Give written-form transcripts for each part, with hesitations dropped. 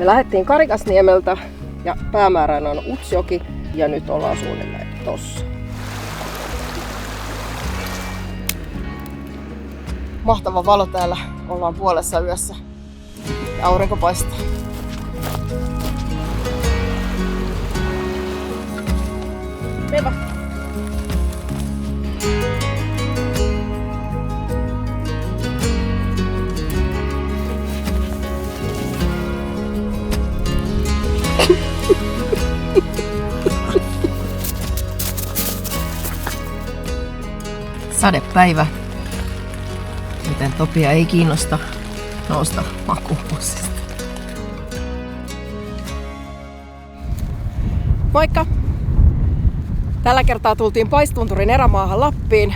Me lähdettiin Karikasniemeltä ja päämääränä on Utsjoki ja nyt ollaan suunnilleen tossa. Mahtava valo täällä, ollaan puolessa yössä ja aurinko paistaa. Mepä! Sadepäivä. Miten Topia ei kiinnosta nousta makuupussista. Moikka! Tällä kertaa tultiin Paistunturin erämaahan Lappiin.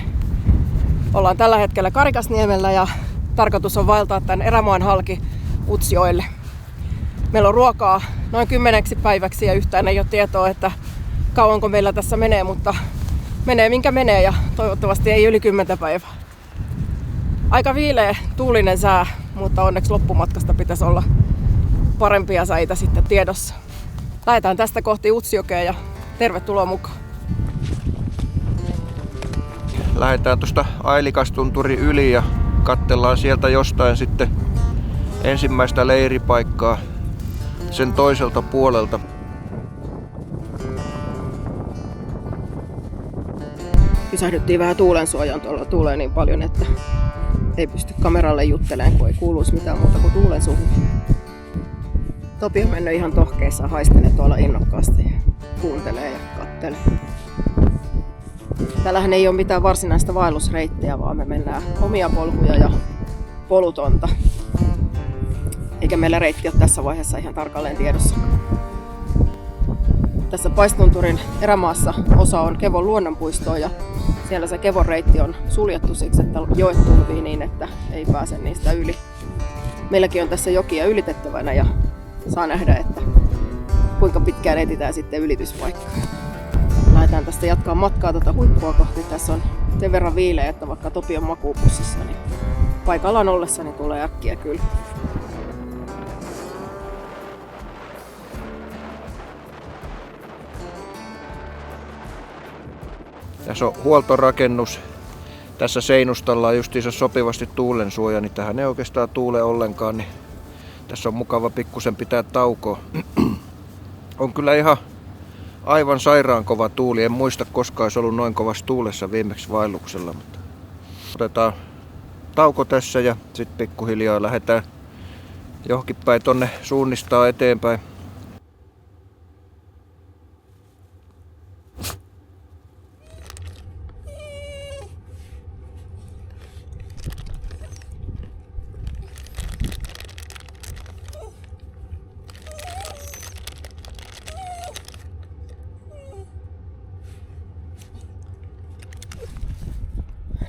Ollaan tällä hetkellä Karikasniemellä ja tarkoitus on vaeltaa tämän erämaan halki Utsjoelle. Meillä on ruokaa noin 10 päiväksi ja yhtään ei ole tietoa, että kauanko meillä tässä menee, mutta menee minkä menee ja toivottavasti ei yli 10 päivää. Aika viileä, tuulinen sää, mutta onneksi loppumatkasta pitäisi olla parempia säitä sitten tiedossa. Lähdetään tästä kohti Utsjokea ja tervetuloa mukaan. Lähdetään tuosta Ailikastunturin yli ja katsellaan sieltä jostain sitten ensimmäistä leiripaikkaa sen toiselta puolelta. Pysähdyttiin vähän tuulensuojaan, tuolla tuulee niin paljon, että ei pysty kameralle juttelemaan, kun ei kuuluisi mitään muuta kuin tuulen suhun. Topi on mennyt ihan tohkeissaan, haistelee tuolla innokkaasti ja kuuntelee ja kattelee. Täällähän ei ole mitään varsinaista vaellusreittiä, vaan me mennään omia polkuja ja polutonta. Eikä meillä reitti ole tässä vaiheessa ihan tarkalleen tiedossa. Tässä Paistunturin erämaassa osa on Kevon luonnonpuistoa ja siellä se Kevon reitti on suljettu siksi, että joet tulvii niin, että ei pääse niistä yli. Meilläkin on tässä jokia ylitettävänä ja saa nähdä, että kuinka pitkään etsitään sitten ylityspaikkaa. Lähdetään tästä jatkaa matkaa tuota huippua kohti. Tässä on sen verran viileä, että vaikka Topi on makuupussissa, niin paikallaan ollessani tulee äkkiä kyllä. Tässä on huoltorakennus. Tässä seinustalla on justiinsa sopivasti tuulensuoja, niin tähän ei oikeastaan tuule ollenkaan. Niin tässä on mukava pikkusen pitää taukoa. On kyllä ihan aivan sairaan kova tuuli. En muista koskaan olisi ollut noin kovassa tuulessa viimeksi vaelluksella. Mutta otetaan tauko tässä ja sitten pikkuhiljaa lähdetään johonkin päin tonne suunnistaa eteenpäin.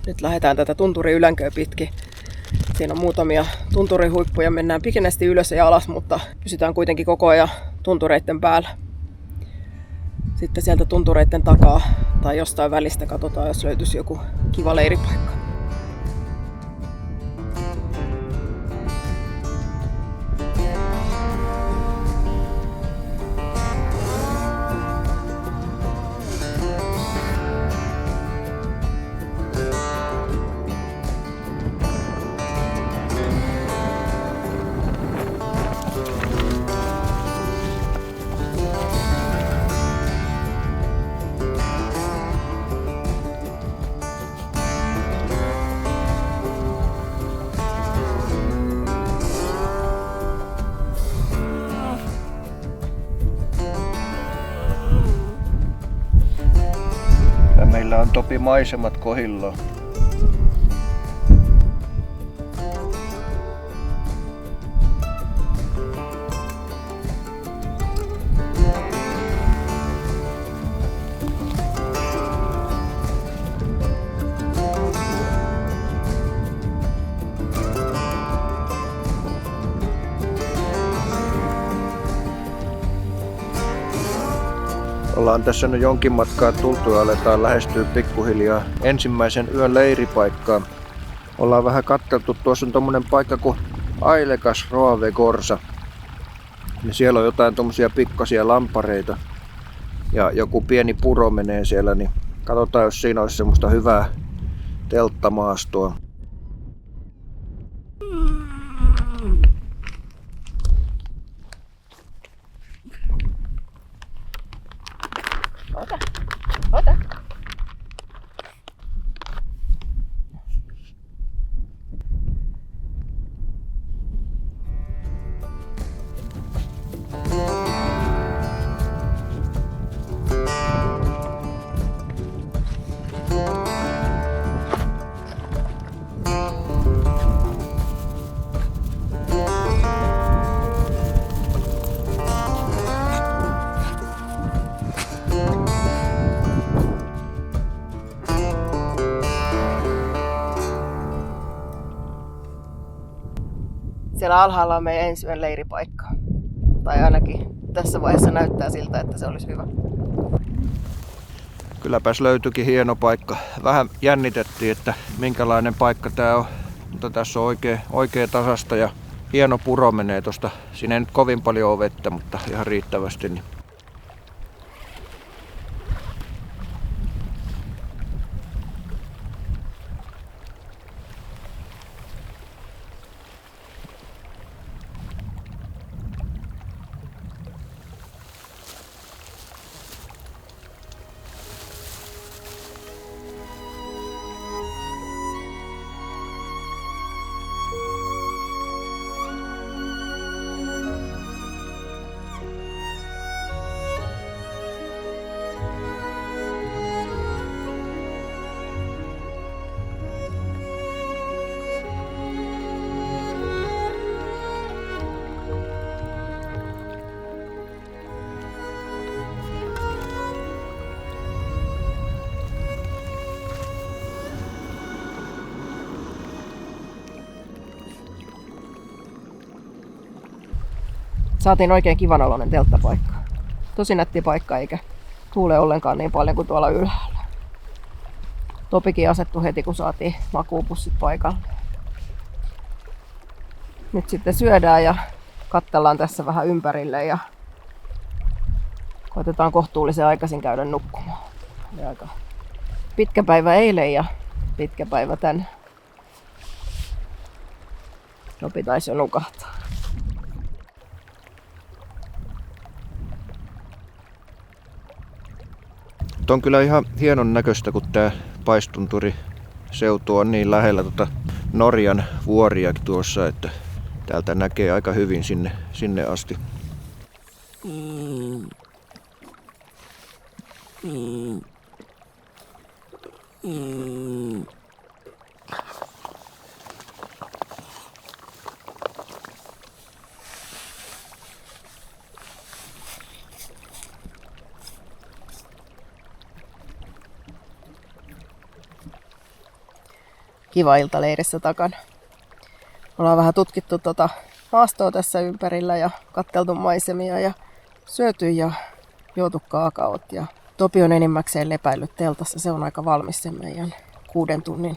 Nyt lähdetään tätä tunturin ylänköä pitkin. Siinä on muutamia tunturihuippuja, mennään pikenesti ylös ja alas, mutta pysytään kuitenkin koko ajan tuntureiden päällä. Sitten sieltä tuntureiden takaa tai jostain välistä katsotaan, jos löytyisi joku kiva leiripaikka. Meillä on Topi maisemat kohillaan. Ollaan tässä nyt jonkin matkaa tultu ja aletaan lähestyä pikkuhiljaa ensimmäisen yön leiripaikkaa. Ollaan vähän katteltu, tuossa on tommonen paikka kuin Ailekas Roavegorsa. niin siellä on jotain tommosia pikkasia lampareita ja joku pieni puro menee siellä, niin katsotaan, jos siinä olisi semmoista hyvää telttamaastoa. Ota. Siellä alhaalla on meidän ensimmäinen leiripaikka. Tai ainakin tässä vaiheessa näyttää siltä, että se olisi hyvä. Kylläpäs löytyikin hieno paikka. Vähän jännitettiin, että minkälainen paikka tää on. Mutta tässä on oikein tasasta ja hieno puro menee tosta. Siinä ei nyt kovin paljon ole vettä, mutta ihan riittävästi. Niin. Saatiin oikein kivan oloinen telttapaikka. Tosi nätti paikka eikä tuule ollenkaan niin paljon kuin tuolla ylhäällä. Topikin asettui heti kun saatiin makuupussit paikalle. Nyt sitten syödään ja katsellaan tässä vähän ympärille ja koitetaan kohtuullisen aikaisin käydä nukkumaan. Oli aika pitkä päivä eilen ja pitkä päivä tänään. Topi taisi jo nukahtaa. On kyllä ihan hienon näköistä, kun tää Paistunturi seutu on niin lähellä Norjan vuoriakin tuossa, että täältä näkee aika hyvin sinne asti. Kiva ilta leirissä takana. Ollaan vähän tutkittu maastoa tässä ympärillä ja katteltu maisemia ja syöty ja juotu kaakaot. Ja Topi on enimmäkseen lepäillyt teltassa. Se on aika valmis sen meidän 6 tunnin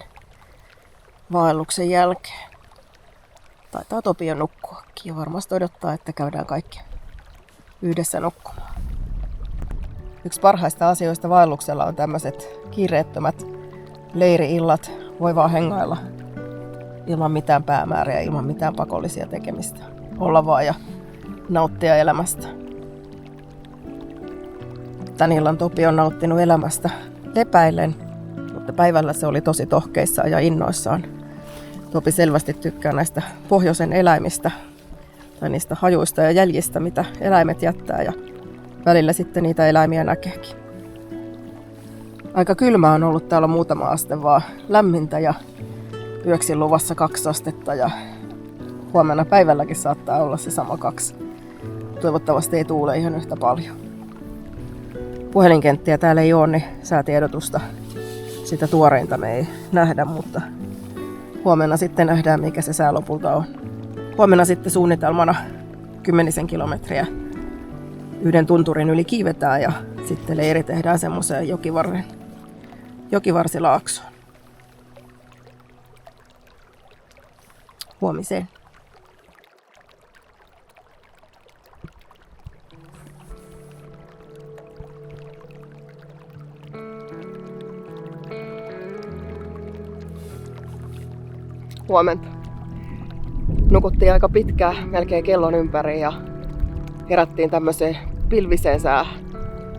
vaelluksen jälkeen. Taitaa Topi jo nukkuakin ja varmasti odottaa, että käydään kaikki yhdessä nukkumaan. Yksi parhaista asioista vaelluksella on tämmöiset kiireettömät leiri-illat. Voi vaan hengailla ilman mitään päämääriä, ilman mitään pakollisia tekemistä. Olla vaan ja nauttia elämästä. Tän illan Topi on nauttinut elämästä lepäillen, mutta päivällä se oli tosi tohkeissaan ja innoissaan. Topi selvästi tykkää näistä pohjoisen eläimistä tai niistä hajuista ja jäljistä, mitä eläimet jättää ja välillä sitten niitä eläimiä näkeekin. Aika kylmä on ollut täällä muutama aste vaan lämmintä ja yöksi luvassa 2 astetta ja huomenna päivälläkin saattaa olla se sama 2. Toivottavasti ei tuule ihan yhtä paljon. Puhelinkenttiä täällä ei ole, niin säätiedotusta sitä tuoreinta me ei nähdä, mutta huomenna sitten nähdään mikä se sää lopulta on. Huomenna sitten suunnitelmana 10 kilometriä yhden tunturin yli kiivetään ja sitten leiri tehdään semmoiseen jokivarsilaaksoon. Huomiseen. Huomenta. Nukuttiin aika pitkään, melkein kellon ympäri ja herättiin tämmöiseen pilviseen säähän.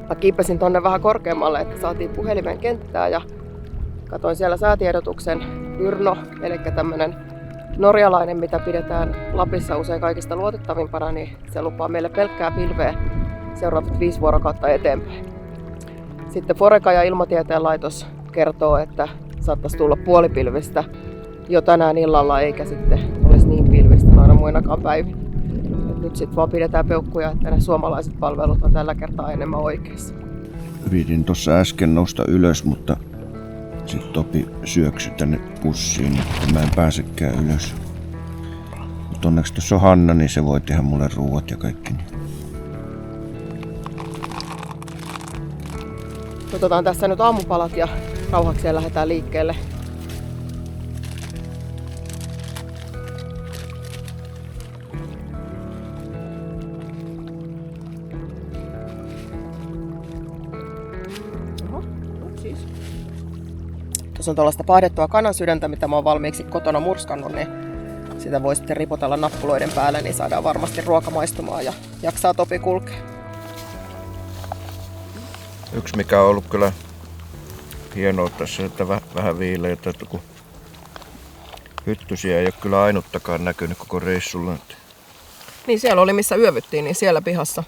Mä kiipesin tonne vähän korkeammalle, että saatiin puhelimen kenttää ja katoin siellä säätiedotuksen. Yrno, eli tämmönen norjalainen, mitä pidetään Lapissa usein kaikista luotettavimpana, niin se lupaa meille pelkkää pilveä seuraavat 5 vuorokautta eteenpäin. Sitten Foreca ja Ilmatieteen laitos kertoo, että saattaisi tulla puolipilvistä jo tänään illalla, eikä sitten olisi niin pilvistä noina muinakaan päivinä. Nyt sitten vaan pidetään peukkuja, että ne suomalaiset palvelut on tällä kertaa enemmän oikeassa. Yritin tuossa äsken nousta ylös, mutta sitten Topi syöksy tänne pussiin, että mä en pääsekään ylös. Mutta onneksi tuossa on Hanna, niin se voi tehdä mulle ruuat ja kaikki. Otetaan tässä nyt aamupalat ja rauhakseen lähdetään liikkeelle. Tuossa on tuollaista paahdettua kanansydäntä, mitä mä oon valmiiksi kotona murskannut, niin sitä voi sitten ripotella nappuloiden päälle, niin saadaan varmasti ruoka maistumaan ja jaksaa Topi kulkea. Yksi mikä on ollut kyllä hienoa tässä, että vähän viileitä, että kun hyttysiä ei ole kyllä ainuttakaan näkynyt koko reissulla. Niin siellä oli missä yövyttiin, niin siellä pihassa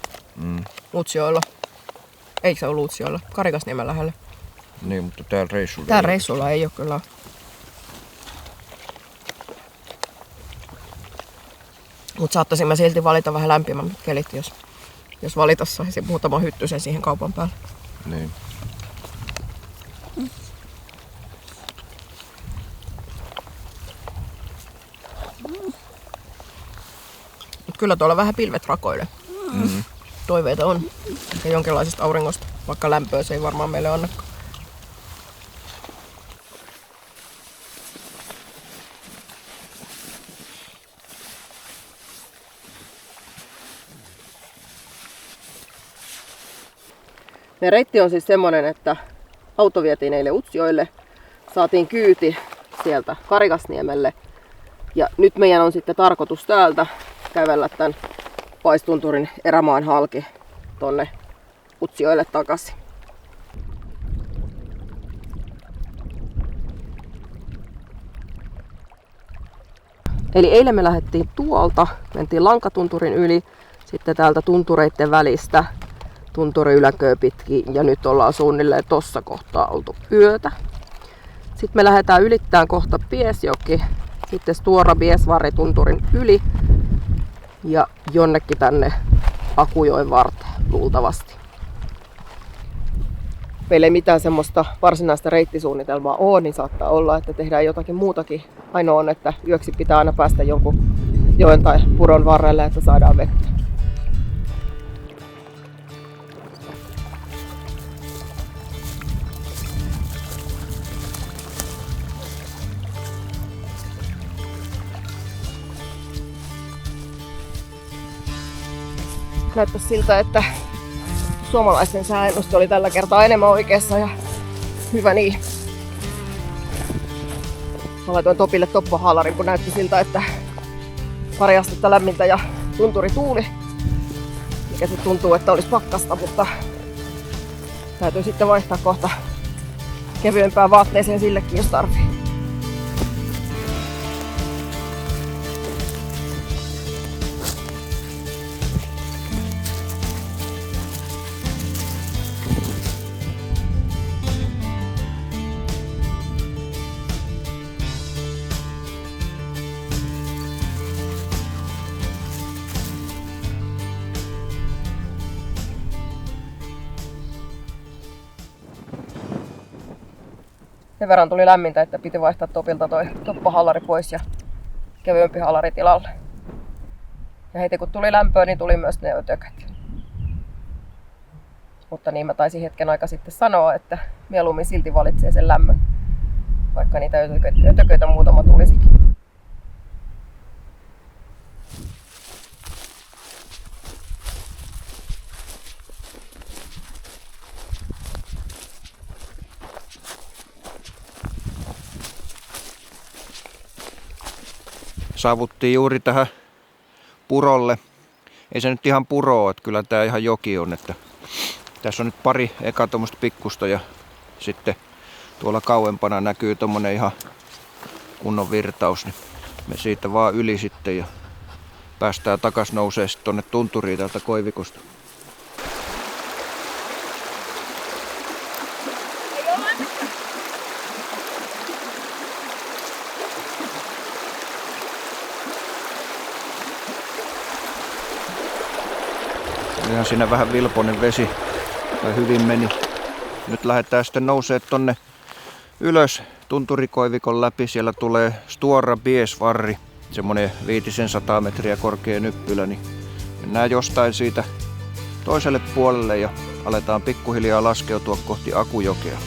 Utsjoella. Eikö se ollut Utsjoella? Karikasniemen lähellä. Niin, mutta täällä reissulla Täällä reissulla ei ole kyllä. Mutta saattaisimme silti valita vähän lämpimät kelit, jos valita saisi muutama hyttysen siihen kaupan päälle. Niin. Mut kyllä tuolla vähän pilvet rakoilee. Toiveita on. Ja jonkinlaisesta auringosta, vaikka lämpöä se ei varmaan meille annakaan. Ja reitti on siis semmonen, että auto vietiin eilen Utsjoelle, saatiin kyyti sieltä Karikasniemelle ja nyt meidän on sitten tarkoitus täältä kävellä tämän Paistunturin erämaan halki tonne Utsjoelle takaisin. Eli eilen me lähdettiin tuolta, mentiin Lankatunturin yli, sitten täältä tuntureiden välistä tunturi yläköö pitkin ja nyt ollaan suunnilleen tossa kohtaa oltu yötä. Sitten me lähdetään ylittämään kohta Piesjoki, sitten Stuora Biesvari tunturin yli ja jonnekin tänne Akujoen varteen luultavasti. Meillä ei mitään semmoista varsinaista reittisuunnitelmaa ole, niin saattaa olla, että tehdään jotakin muutakin. Ainoa on, että yöksi pitää aina päästä jonkun joen tai puron varrelle, että saadaan vettä. Näyttäisi siltä, että suomalaisen sääennuste oli tällä kertaa enemmän oikeassa ja hyvä niin. Mä laitoin Topille toppahaalarin, kun näytti siltä, että pari astetta lämmintä ja tunturi tuuli. Mikä sitten tuntuu, että olisi pakkasta, mutta täytyy sitten vaihtaa kohta kevyempään vaatteeseen sillekin, jos tarvii. Sen verran tuli lämmintä, että piti vaihtaa Topilta toi toppahallari pois ja kevyempi haalari tilalle. Ja heti kun tuli lämpöä, niin tuli myös ne ötököt. Mutta niin mä taisin hetken aika sitten sanoa, että mieluummin silti valitsee sen lämmön, vaikka niitä ötököitä muutama tulisikin. Saavuttiin juuri tähän purolle. Ei se nyt ihan puro ole, että kyllä tää ihan joki on. Että tässä on nyt pari eka tommoista pikkusta ja sitten tuolla kauempana näkyy tommonen ihan kunnon virtaus. Niin me siitä vaan yli sitten ja päästään takas nousee sitten tonne tunturiin täältä koivikosta. Ihan siinä vähän vilpoinen vesi. Tai hyvin meni. Nyt lähdetään sitten nousee tonne ylös tunturikoivikon läpi. Siellä tulee Stuora Biesvarri. Semmonen 500 metriä korkea nyppylä. Niin mennään jostain siitä toiselle puolelle ja aletaan pikkuhiljaa laskeutua kohti Akujokea.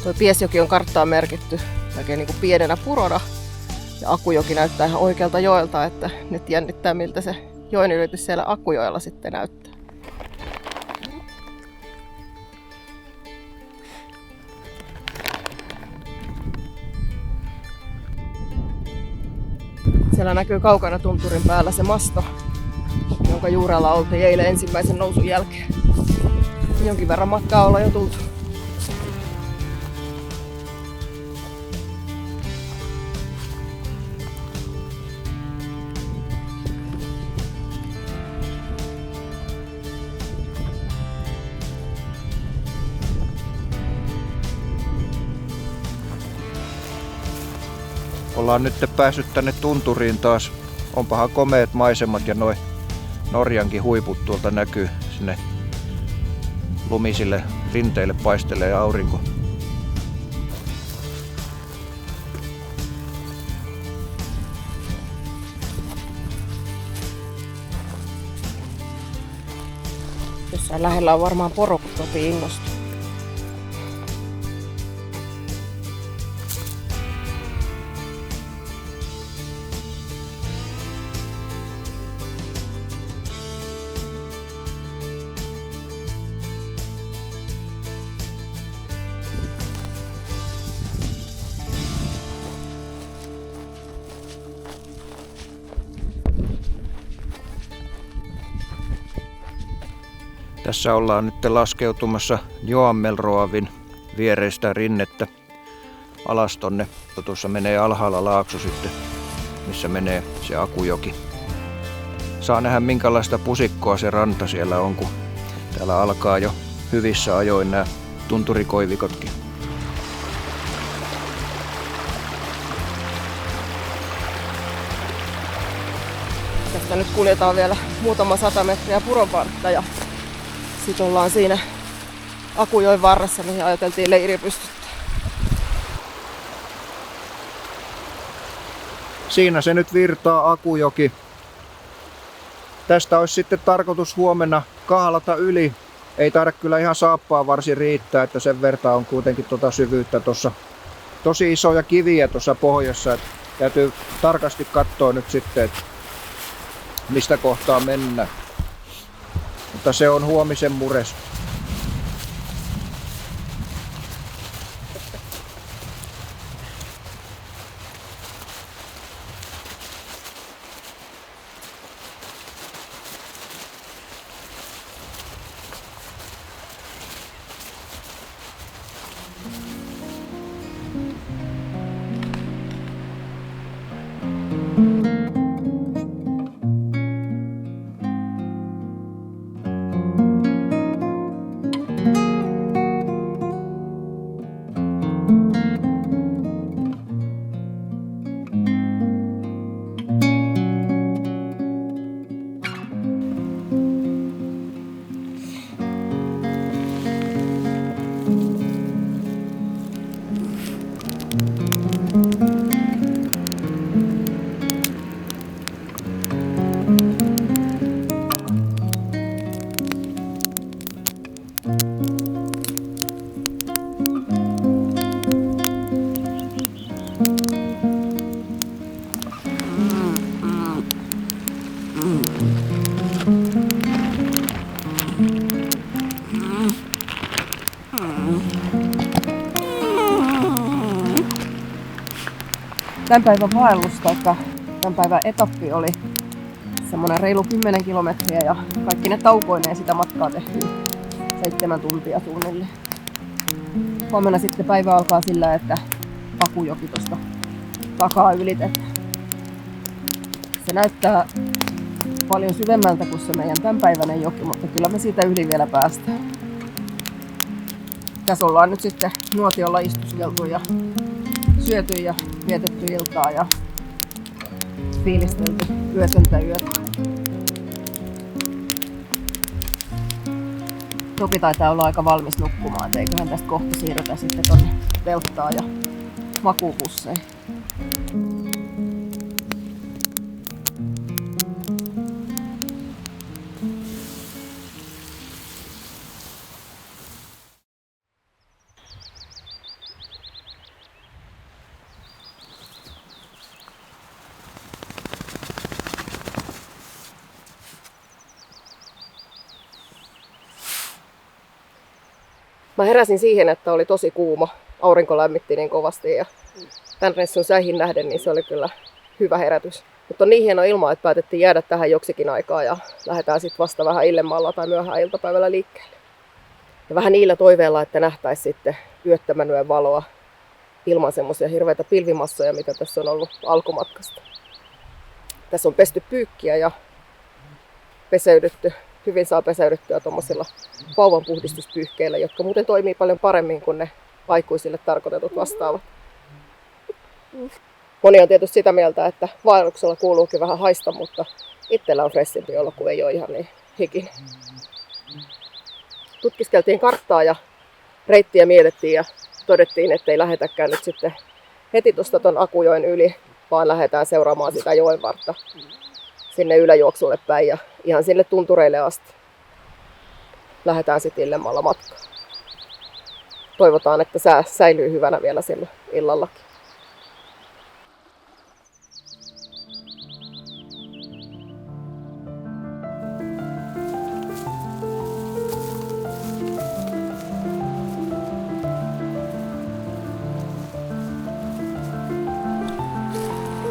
Tuo Biesjoki on karttaan merkitty näkee niin kuin pienenä purona. Ja Akujoki näyttää ihan oikealta joelta, että nyt jännittää miltä se joen ylitys siellä Akujoella sitten näyttää. Siellä näkyy kaukana tunturin päällä se masto, jonka juurella oltiin eilen ensimmäisen nousun jälkeen. Jonkin verran matkaa ollaan jo tultu. Ollaan nyt päässyt tänne tunturiin taas. Onpahan komeet maisemat ja noi Norjankin huiput tuolta näkyy. Sinne lumisille rinteille paistelee aurinko. Jossain lähellä on varmaan poro, kun Topi innostuu. Tässä ollaan nyt laskeutumassa Joammelroavin viereistä rinnettä alas tonne. Tuossa menee alhaalla laakso sitten, missä menee se Akujoki. Saa nähdä minkälaista pusikkoa se ranta siellä on, kun täällä alkaa jo hyvissä ajoin nämä tunturikoivikotkin. Tästä nyt kuljetaan vielä muutama 100 metriä puron vartta ja sitten ollaan siinä Akujoen varressa, mihin ajateltiin leiri pystyttää. Siinä se nyt virtaa Akujoki. Tästä olisi sitten tarkoitus huomenna kahlata yli. Ei taida kyllä ihan saappaa varsin riittää, että sen verran on kuitenkin syvyyttä tuossa. Tosi isoja kiviä tuossa pohjassa. Että täytyy tarkasti katsoa nyt sitten, että mistä kohtaa mennään. Mutta se on huomisen mures. Tämän päivän vaellus tai tämän päivän etappi oli semmoinen reilu 10 kilometriä ja kaikki ne taukoineen sitä matkaa tehtiin 7 tuntia suunnilleen. Huomenna sitten päivä alkaa sillä, että Akujoki tuosta takaa ylitetään. Se näyttää paljon syvemmältä kuin se meidän tämänpäiväinen joki, mutta kyllä me siitä yli vielä päästään. Tässä ollaan nyt sitten nuotiolla istuskeltu ja syöty ja vietetty iltaa ja fiilistelty yötöntä yötä. Topi taitaa olla aika valmis nukkumaan, et eiköhän tästä kohta siirrytä sitten tonne telttaan ja makuupusseihin. Mä heräsin siihen, että oli tosi kuuma. Aurinko lämmitti niin kovasti ja tämän reissun säihin nähden niin se oli kyllä hyvä herätys. Mutta on niin hieno ilma, että päätettiin jäädä tähän joksikin aikaa ja lähdetään sitten vasta vähän illemmalla tai myöhään iltapäivällä liikkeelle. Ja vähän niillä toiveilla, että nähtäisi sitten yöttömän yön valoa ilman semmoisia hirveitä pilvimassoja, mitä tässä on ollut alkumatkasta. Tässä on pesty pyykkiä ja peseydytty. Hyvin saa peseydyttyä tuommoisilla vauvanpuhdistuspyyhkeillä, jotka muuten toimii paljon paremmin kuin ne aikuisille tarkoitetut vastaavat. Moni on tietysti sitä mieltä, että vaelluksella kuuluukin vähän haista, mutta itsellä on freshimpi olla, kun ei ole ihan niin hikinen. Tutkiskeltiin karttaa ja reittiä mietittiin ja todettiin, että ei lähdetäkään nyt sitten heti tuosta ton Akujoen yli, vaan lähdetään seuraamaan sitä joenvartta sinne yläjuoksulle päin ja ihan sinne tuntureille asti. Lähdetään sitten illemmalla matkaan. Toivotaan, että sää säilyy hyvänä vielä silloin illallakin.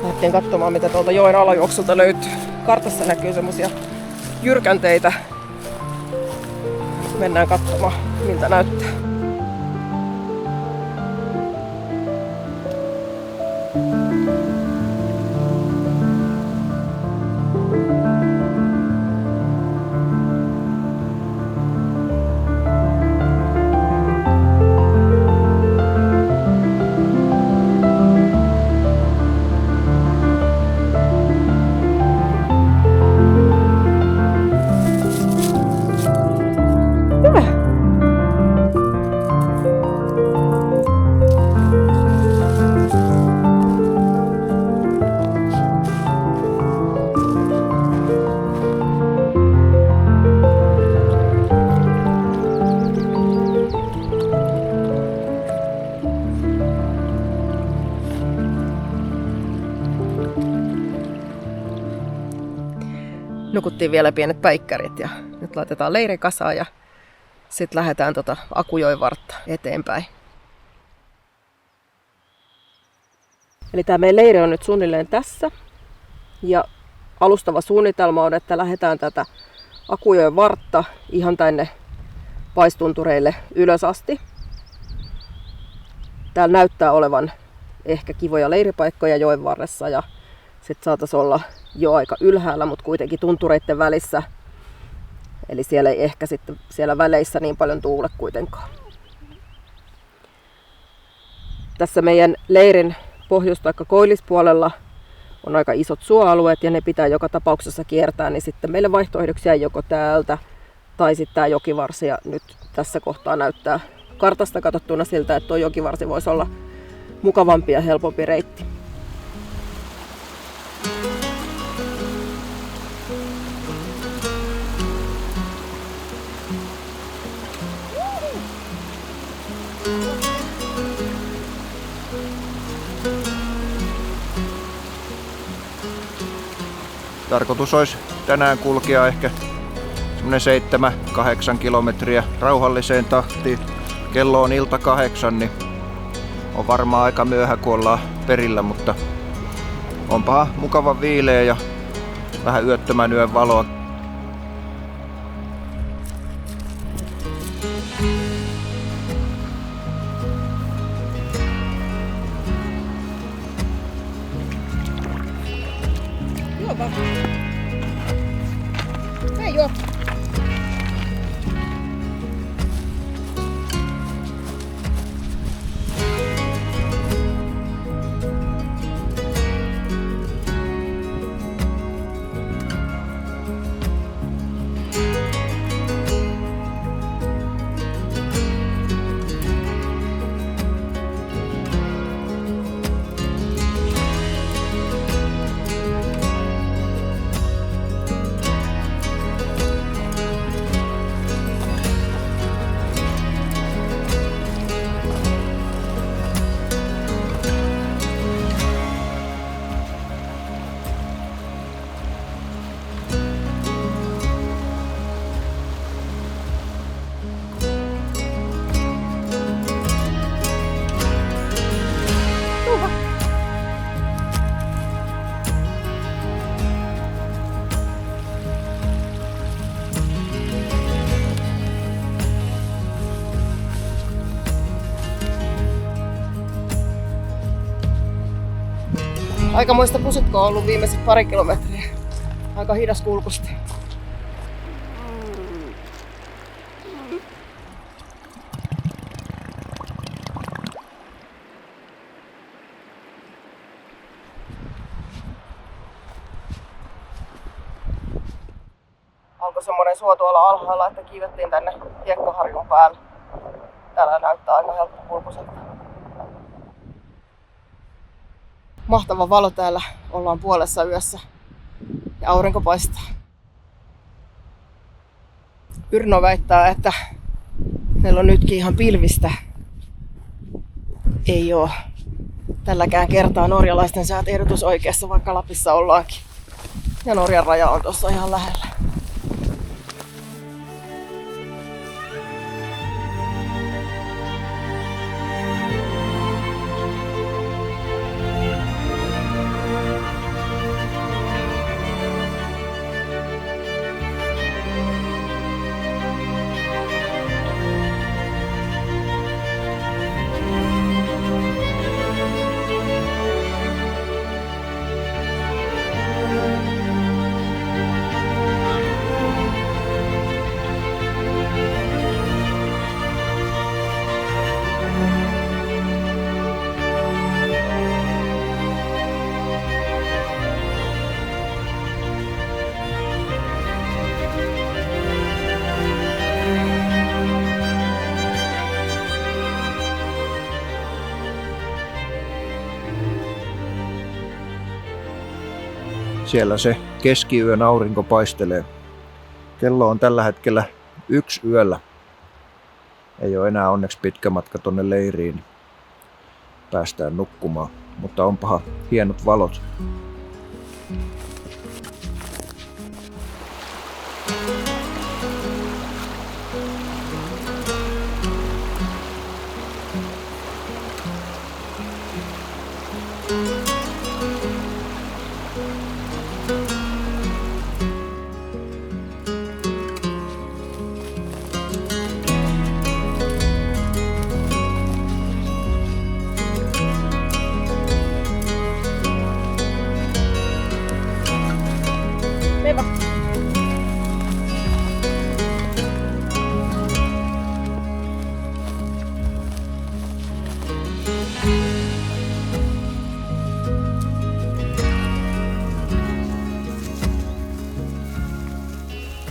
Lähdettiin katsomaan, mitä tuolta joen alajuoksulta löytyy. Kartassa näkyy semmosia jyrkänteitä. Mennään katsomaan, miltä näyttää. Nukuttiin vielä pienet päikkärit ja nyt laitetaan leiri kasaan ja sitten lähdetään Akujoenvartta eteenpäin. Eli tämä meidän leiri on nyt suunnilleen tässä ja alustava suunnitelma on, että lähdetään tätä Akujoenvartta ihan tänne paistuntureille ylös asti. Täällä näyttää olevan ehkä kivoja leiripaikkoja joen varressa ja sitten saataisiin olla jo aika ylhäällä, mutta kuitenkin tuntureiden välissä. Eli siellä ei ehkä sitten siellä väleissä niin paljon tuule kuitenkaan. Tässä meidän leirin pohjois- tai koillispuolella on aika isot suoalueet ja ne pitää joka tapauksessa kiertää, niin sitten meille vaihtoehdoksi jäi joko täältä tai sitten tämä jokivarsi. Ja nyt tässä kohtaa näyttää kartasta katsottuna siltä, että tuo jokivarsi voisi olla mukavampi ja helpompi reitti. Tarkoitus olisi tänään kulkea ehkä 7-8 kilometriä rauhalliseen tahtiin. Kello on ilta 8, niin on varmaan aika myöhä kun ollaan perillä, mutta Onpahan mukava viileä ja vähän yöttömän yön valoa. Joo vaan. Hei joo. Aikamoista pusikkoa on ollut viimeiset pari kilometriä. Aika hidas kulkusta. Alkoi semmonen suo tuolla alhaalla, että kiivettiin tänne hiekkaharjun päälle. Täällä näyttää aika helppokulkuiselta. Mahtava valo täällä, ollaan puolessa yössä ja aurinko paistaa. Yrno väittää, että meillä on nytkin ihan pilvistä. Ei oo tälläkään kertaa norjalaisten säätiedotus oikeassa, vaikka Lapissa ollaankin. Ja Norjan raja on tuossa ihan lähellä. Siellä se keskiyön aurinko paistelee. Kello on tällä hetkellä 1 yöllä. Ei ole enää onneksi pitkä matka tonne leiriin. Päästään nukkumaan, mutta onpahan hienot valot.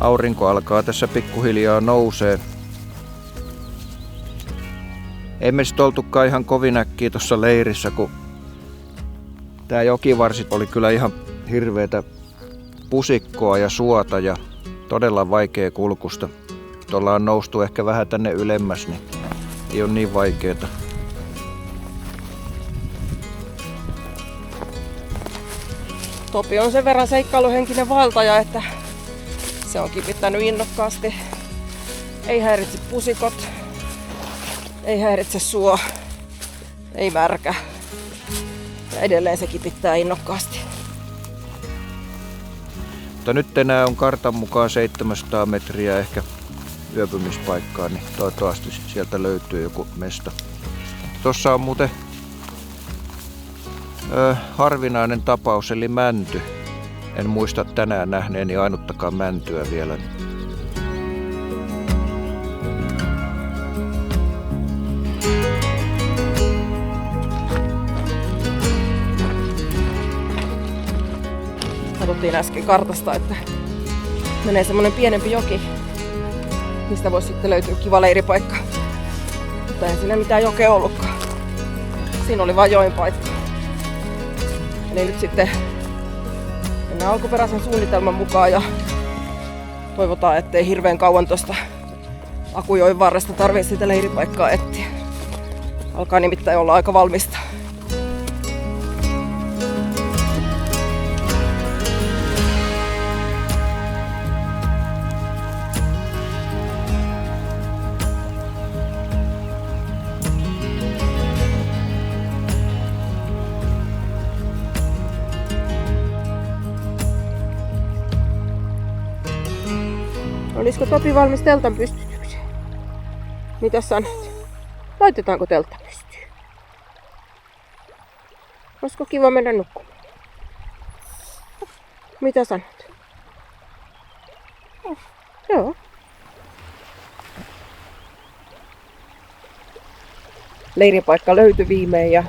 Aurinko alkaa tässä pikkuhiljaa nousee. Ei me sit oltukaan ihan kovin äkkiä tuossa leirissä, kun tää jokivarsi oli kyllä ihan hirveetä pusikkoa ja suota ja todella vaikea kulkusta. Tuolla on noustu ehkä vähän tänne ylemmäs, niin ei ole niin vaikeeta. Topi on sen verran seikkailuhenkinen vaeltaja, että se on kipittänyt innokkaasti. Ei häiritse pusikot, ei häiritse suo, ei märkä. Ja edelleen se kipittää innokkaasti. Mutta nyt enää on kartan mukaan 700 metriä ehkä yöpymispaikkaa, niin toivottavasti sieltä löytyy joku mesta. Tuossa on muuten harvinainen tapaus, eli mänty. En muista tänään nähneeni ainuttakaan mäntyä vielä. Katsottiin äsken kartasta, että menee semmonen pienempi joki, mistä voisi sitten löytyä kiva leiripaikka. Mutta ei siinä mitään jokea ollutkaan. Siinä oli vain joen paikka. Eli nyt sitten mennään alkuperäisen suunnitelman mukaan ja toivotaan, ettei hirveän kauan tuosta Akujoen varresta tarvitse sitä leiripaikkaa etsiä. Alkaa nimittäin olla aika valmista. Olisiko Topi valmis teltan pystytykseen? Mitä sanot? Laitetaanko teltta pystyyn? Olisiko kiva mennä nukkumaan? Mitä sanot? Joo. Leiripaikka löytyi viimein ja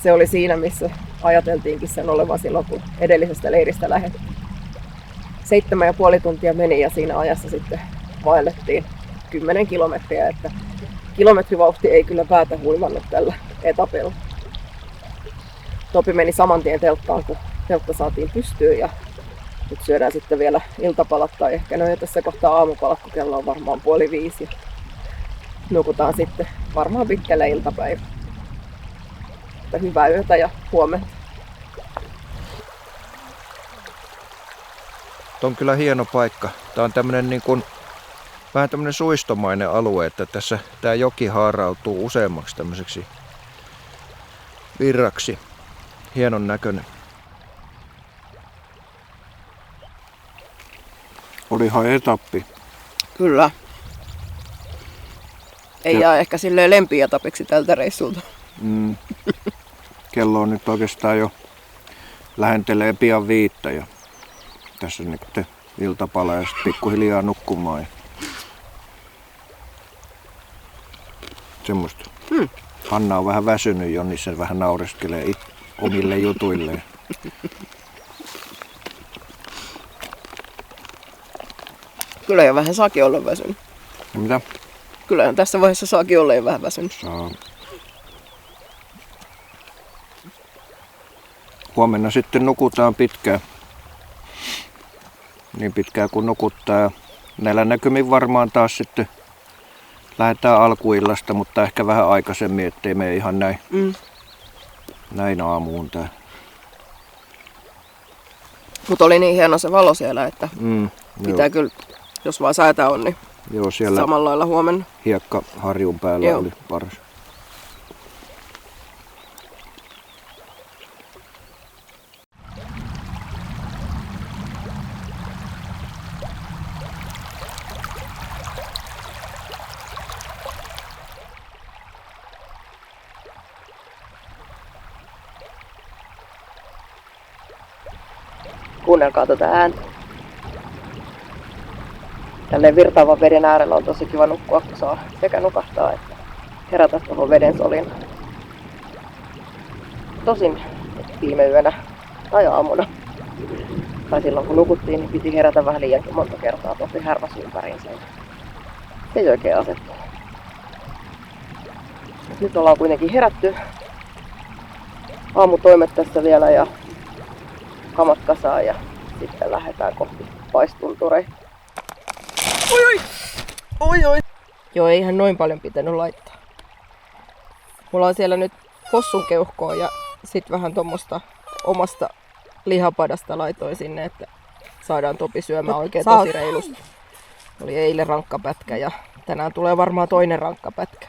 se oli siinä, missä ajateltiinkin sen olevan silloin, kun edellisestä leiristä lähdettiin. 7,5 tuntia meni ja siinä ajassa sitten vaellettiin 10 kilometriä, että kilometrivauhti ei kyllä päätä huimannut tällä etapilla. Topi meni saman tien telttaan, kun teltta saatiin pystyyn ja nyt syödään sitten vielä iltapalat tai ehkä no tässä kohtaa aamupalat, kun kello on varmaan 4:30 ja nukutaan sitten varmaan pitkälle iltapäivä. Mutta hyvää yötä ja huomenta. Tämä on kyllä hieno paikka. Tämä on tämmöinen niin kuin, vähän tämmöinen suistomainen alue, että tässä tämä joki haarautuu useammaksi tämmöiseksi virraksi. Hienon näköinen. Olihan etappi. Kyllä. Ei jää ehkä silleen lempietapiksi tältä reissulta. Kello on nyt oikeastaan jo lähentelee pian 5 ja tässä on nyt iltapala ja sitten pikkuhiljaa nukkumaan. Semmoista. Hanna on vähän väsynyt jo, niin se vähän naureskelee omille jutuilleen. Kyllä jo vähän saakin olla väsynyt. Mitä? Kyllähän tässä vaiheessa saakin olla jo vähän väsynyt. Saa. Huomenna sitten nukutaan pitkään. Niin pitkään kuin nukuttaa. Näillä näkymin varmaan taas sitten lähdetään alkuillasta, mutta ehkä vähän aikaisemmin, ettei mene ihan näin aamuun tää. Mutta oli niin hieno se valo siellä, että pitää joo. kyllä, jos vaan säätä on, niin Joo, siellä samalla lailla huomenna. hiekkaharjun päällä Joo. oli paras. Kuunnelkaa tätä ääntä. Tälleen virtaavan veden äärellä on tosi kiva nukkua, kun saa sekä nukahtaa että herätä tuohon veden solinaan. Tosin viime yönä tai aamuna tai silloin kun nukuttiin, niin piti herätä vähän liiankin monta kertaa. Tosi härmäsi ympäriinsä. Se ei oikein asettu. Nyt ollaan kuitenkin herätty. Aamutoimet tässä vielä ja kamat kasaan ja sitten lähdetään kohti paistuntureita. Oi. Joo, ei ihan noin paljon pitänyt laittaa. Mulla on siellä nyt possun keuhkoa ja sit vähän tuommoista omasta lihapadasta laitoin sinne, että saadaan Topi syömään oikein tosi reilusti. Oli eilen rankka pätkä ja tänään tulee varmaan toinen rankka pätkä.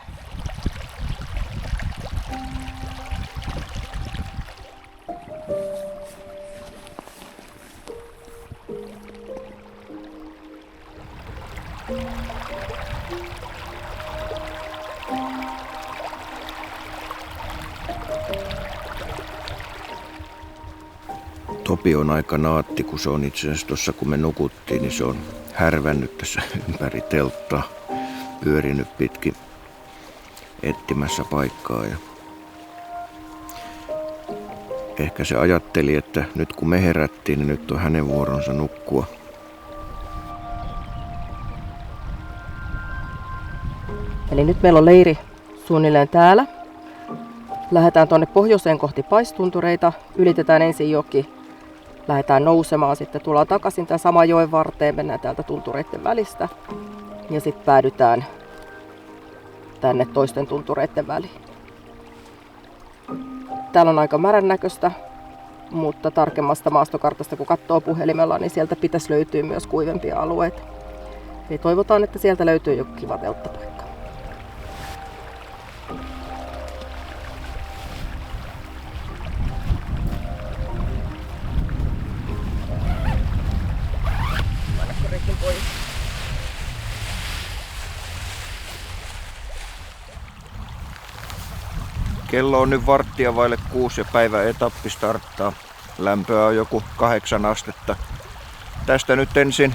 Topi on aika naatti, kun se on itse asiassa tuossa kun me nukuttiin, niin se on härvännyt tässä ympäri telttaa, pyörinyt pitkin etsimässä paikkaa. Ja ehkä se ajatteli, että nyt kun me herättiin, niin nyt on hänen vuoronsa nukkua. Eli nyt meillä on leiri suunnilleen täällä. Lähdetään tuonne pohjoiseen kohti paistuntureita, ylitetään ensin joki, lähdetään nousemaan, sitten tullaan takaisin tämän saman joen varteen, mennään täältä tuntureiden välistä ja sitten päädytään tänne toisten tuntureiden väliin. Täällä on aika märän näköistä, mutta tarkemmasta maastokartasta kun katsoo puhelimella, niin sieltä pitäisi löytyä myös kuivempia alueita. Eli toivotaan, että sieltä löytyy joku kiva telttapaikka. Kello on nyt 6:15 ja päivän etappi starttaa. Lämpöä on joku 8 astetta. Tästä nyt ensin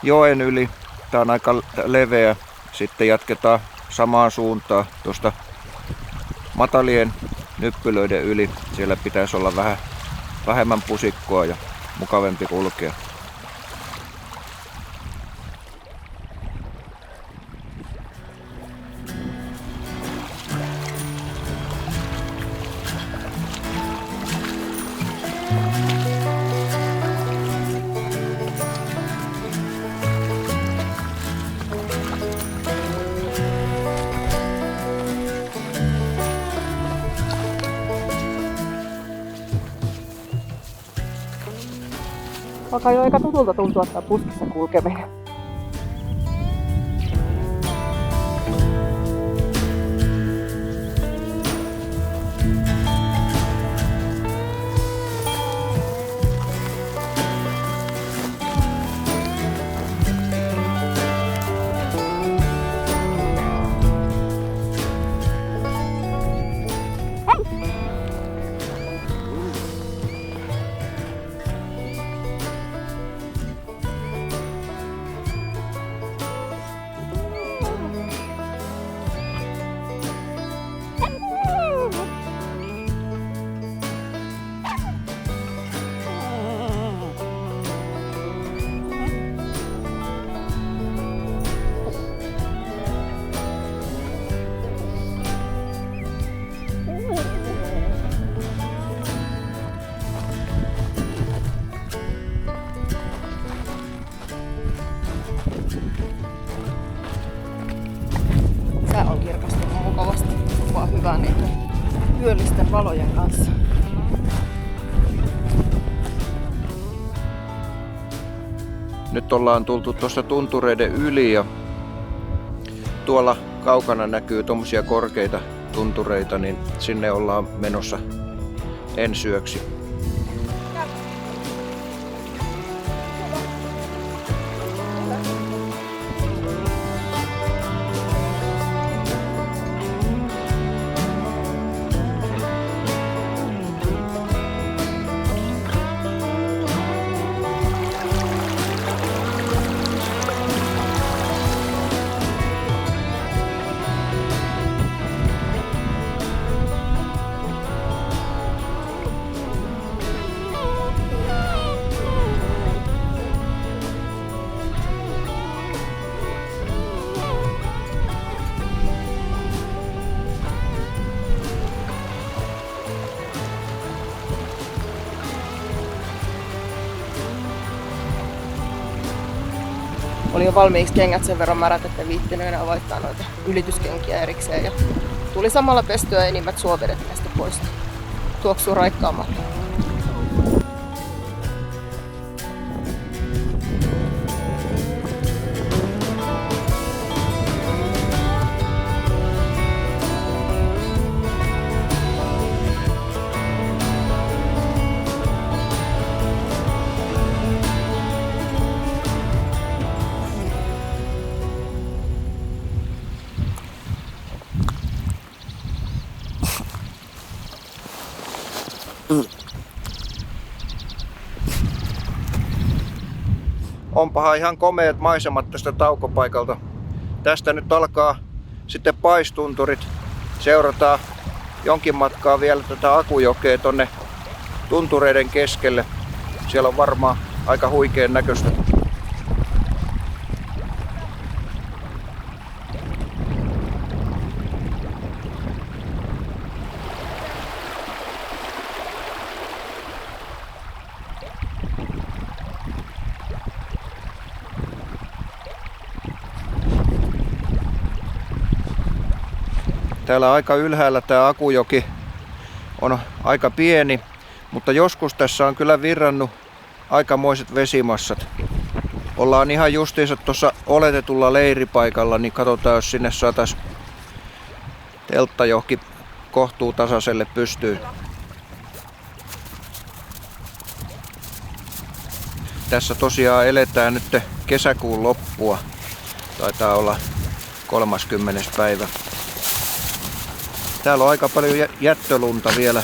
joen yli. Tää on aika leveä. Sitten jatketaan samaan suuntaan tuosta matalien nyppylöiden yli. Siellä pitäisi olla vähän vähemmän pusikkoa ja mukavempi kulkea. Alkaa jo aika tutulta tuntua tää puskissa kulkeminen. Sää on kirkastunut mukavasti, kuvaa hyvää niiden yöllisten valojen kanssa. Nyt ollaan tultu tuosta tuntureiden yli ja tuolla kaukana näkyy tommosia korkeita tuntureita, niin sinne ollaan menossa ensi yöksi. Oli jo valmiiksi kengät sen verran märät, että viittinyt enää vaihtaa noita ylityskenkiä erikseen. Ja tuli samalla pestyä enimmät suovedet näistä pois. Tuoksuu raikkaammalle. onpahan ihan komeat maisemat tästä taukopaikalta. Tästä nyt alkaa sitten paistunturit. Seurataan jonkin matkaa vielä tätä Akujokea tonne tuntureiden keskelle. Siellä on varmaan aika huikean näköistä. Täällä aika ylhäällä tämä Akujoki on aika pieni, mutta joskus tässä on kyllä virrannut aikamoiset vesimassat. Ollaan ihan justiinsa tuossa oletetulla leiripaikalla, niin katsotaan, jos sinne saataisiin telttajohki kohtuu tasaiselle pystyyn. Tässä tosiaan eletään nyt kesäkuun loppua. Taitaa olla 30. päivä. Täällä on aika paljon jättölunta vielä.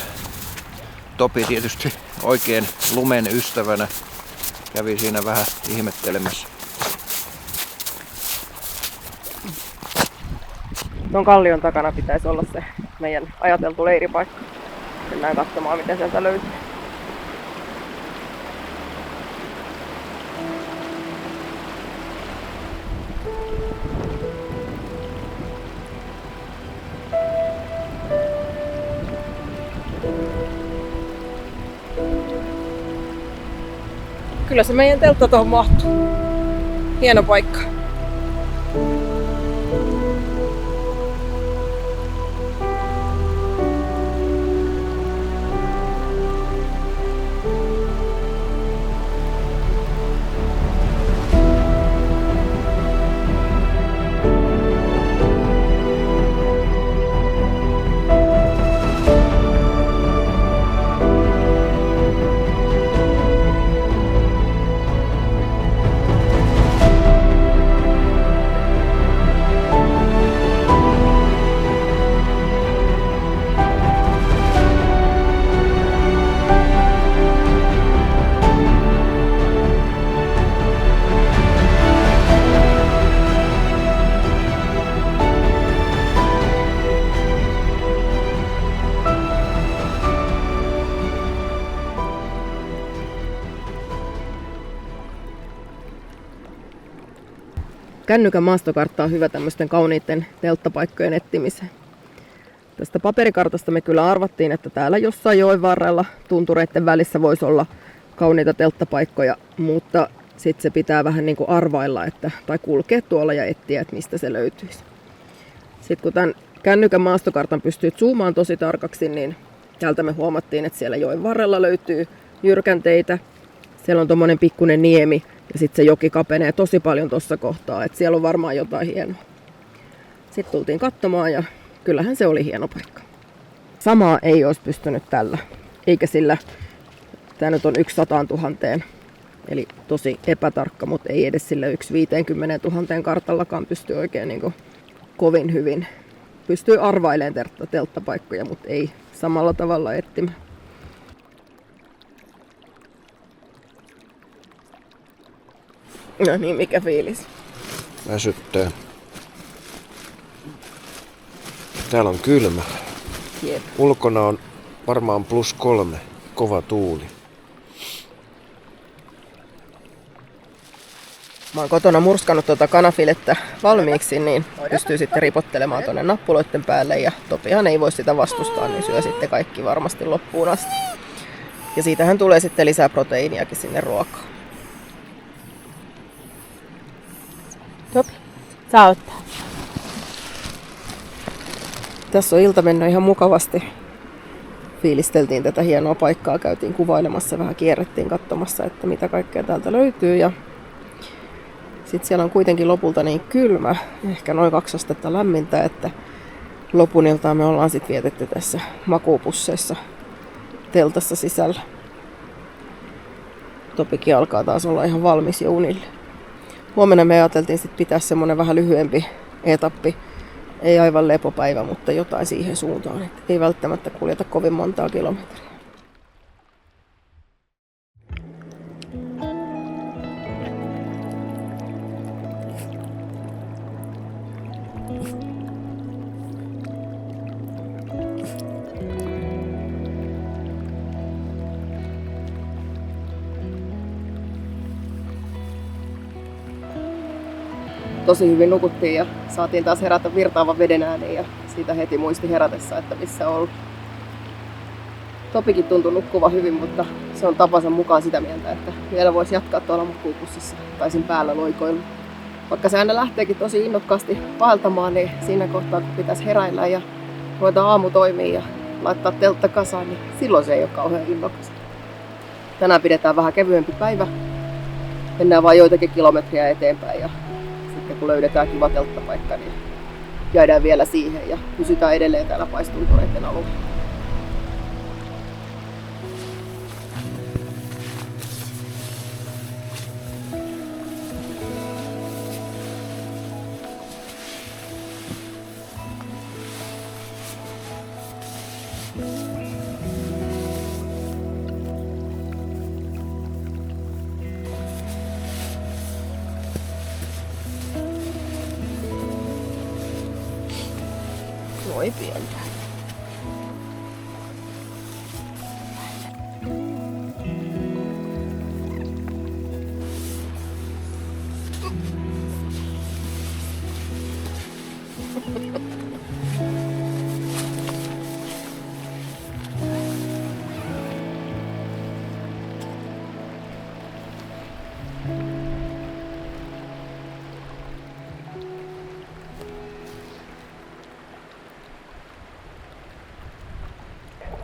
Topi tietysti oikein lumen ystävänä kävi siinä vähän ihmettelemässä. Tuon kallion takana pitäisi olla se meidän ajateltu leiripaikka. Mennään katsomaan, mitä sieltä löytyy. Kyllä se meidän teltta tuohon mahtuu. Hieno paikka. Kännykän maastokartta on hyvä tämmöisten kauniitten telttapaikkojen etsimiseen. Tästä paperikartasta me kyllä arvattiin, että täällä jossain joen varrella tuntureiden välissä voisi olla kauniita telttapaikkoja, mutta sitten se pitää vähän niin kuin arvailla, tai kulkea tuolla ja etsiä, että mistä se löytyisi. Sitten kun tämän kännykän maastokartan pystyy zoomaan tosi tarkaksi, niin täältä me huomattiin, että siellä joen varrella löytyy jyrkänteitä. Siellä on tommonen pikkuinen niemi ja sitten se joki kapenee tosi paljon tuossa kohtaa, että siellä on varmaan jotain hienoa. Sitten tultiin katsomaan ja kyllähän se oli hieno paikka. Samaa ei olisi pystynyt tällä, eikä sillä, tämä nyt on 1 100 000, eli tosi epätarkka, mutta ei edes sillä 1 50 000 kartallakaan pysty oikein niin kuin kovin hyvin. Pystyy arvailemaan telttapaikkoja, mutta ei samalla tavalla etsimään. No niin, mikä fiilis? Väsyttää. Täällä on kylmä. Jep. Ulkona on varmaan +3, kova tuuli. Mä oon kotona murskannut tuota kanafilettä valmiiksi, niin pystyy sitten ripottelemaan tuonne nappuloiden päälle. Ja Topihan ei voi sitä vastustaa, niin syö sitten kaikki varmasti loppuun asti. Ja siitähän tulee sitten lisää proteiiniakin sinne ruokaan. Topi, saa ottaa. Tässä on ilta mennyt ihan mukavasti. Fiilisteltiin tätä hienoa paikkaa, käytiin kuvailemassa, vähän kierrettiin katsomassa, että mitä kaikkea täältä löytyy. Ja sitten siellä on kuitenkin lopulta niin kylmä, ehkä noin 2 astetta lämmintä, että lopun iltaan me ollaan sitten vietetty tässä makuupusseissa teltassa sisällä. Topikin alkaa taas olla ihan valmis jo unille. Huomenna me ajateltiin sitten pitää semmonen vähän lyhyempi etappi. Ei aivan lepopäivä, mutta jotain siihen suuntaan. Et ei välttämättä kuljeta kovin montaa kilometriä. tosi hyvin nukuttiin ja saatiin taas herätä virtaavan veden ääneen ja siitä heti muisti herätessä, että missä on ollut. Topikin tuntui nukkuvan hyvin, mutta se on tapansa mukaan sitä mieltä, että vielä voisi jatkaa tuolla pussissa tai sen päällä loikoilla. Vaikka se aina lähteekin tosi innokkaasti vaeltamaan, niin siinä kohtaa kun pitäisi heräillä ja ruveta aamutoimiin ja laittaa teltta kasaan, niin silloin se ei ole kauhean innokas. Tänään pidetään vähän kevyempi päivä. Mennään vain joitakin kilometriä eteenpäin ja sitten kun löydetään kiva telttapaikka, niin jäädään vielä siihen ja pysytään edelleen täällä paistuntuneiden alueella. Noi pientä.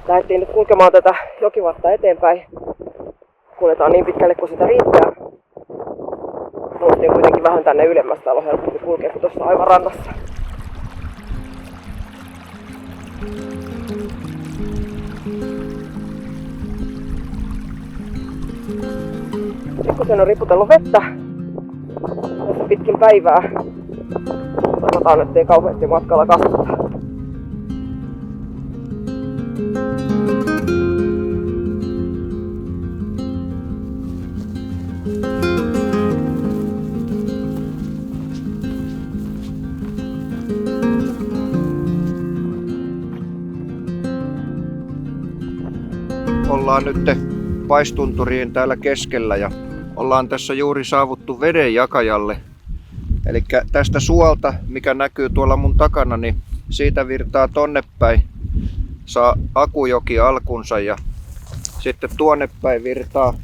Lähdettiin nyt kulkemaan tätä jokivartta eteenpäin. Kuljetaan niin pitkälle kuin sitä riittää. Noustiin kuitenkin vähän tänne ylemmästä, on helpompi kulkea kuin tuossa aivan rannassa. Pikkusen on riputellut vettä tässä pitkin päivää. Toivotaan, ettei kauheasti matkalla kasvata. Ollaan nyt paistunturiin täällä keskellä ja ollaan tässä juuri saavuttu veden jakajalle. Eli tästä suolta, mikä näkyy tuolla mun takana, niin siitä virtaa tonne päin, saa Akujoki alkunsa ja sitten tuonne päin virtaa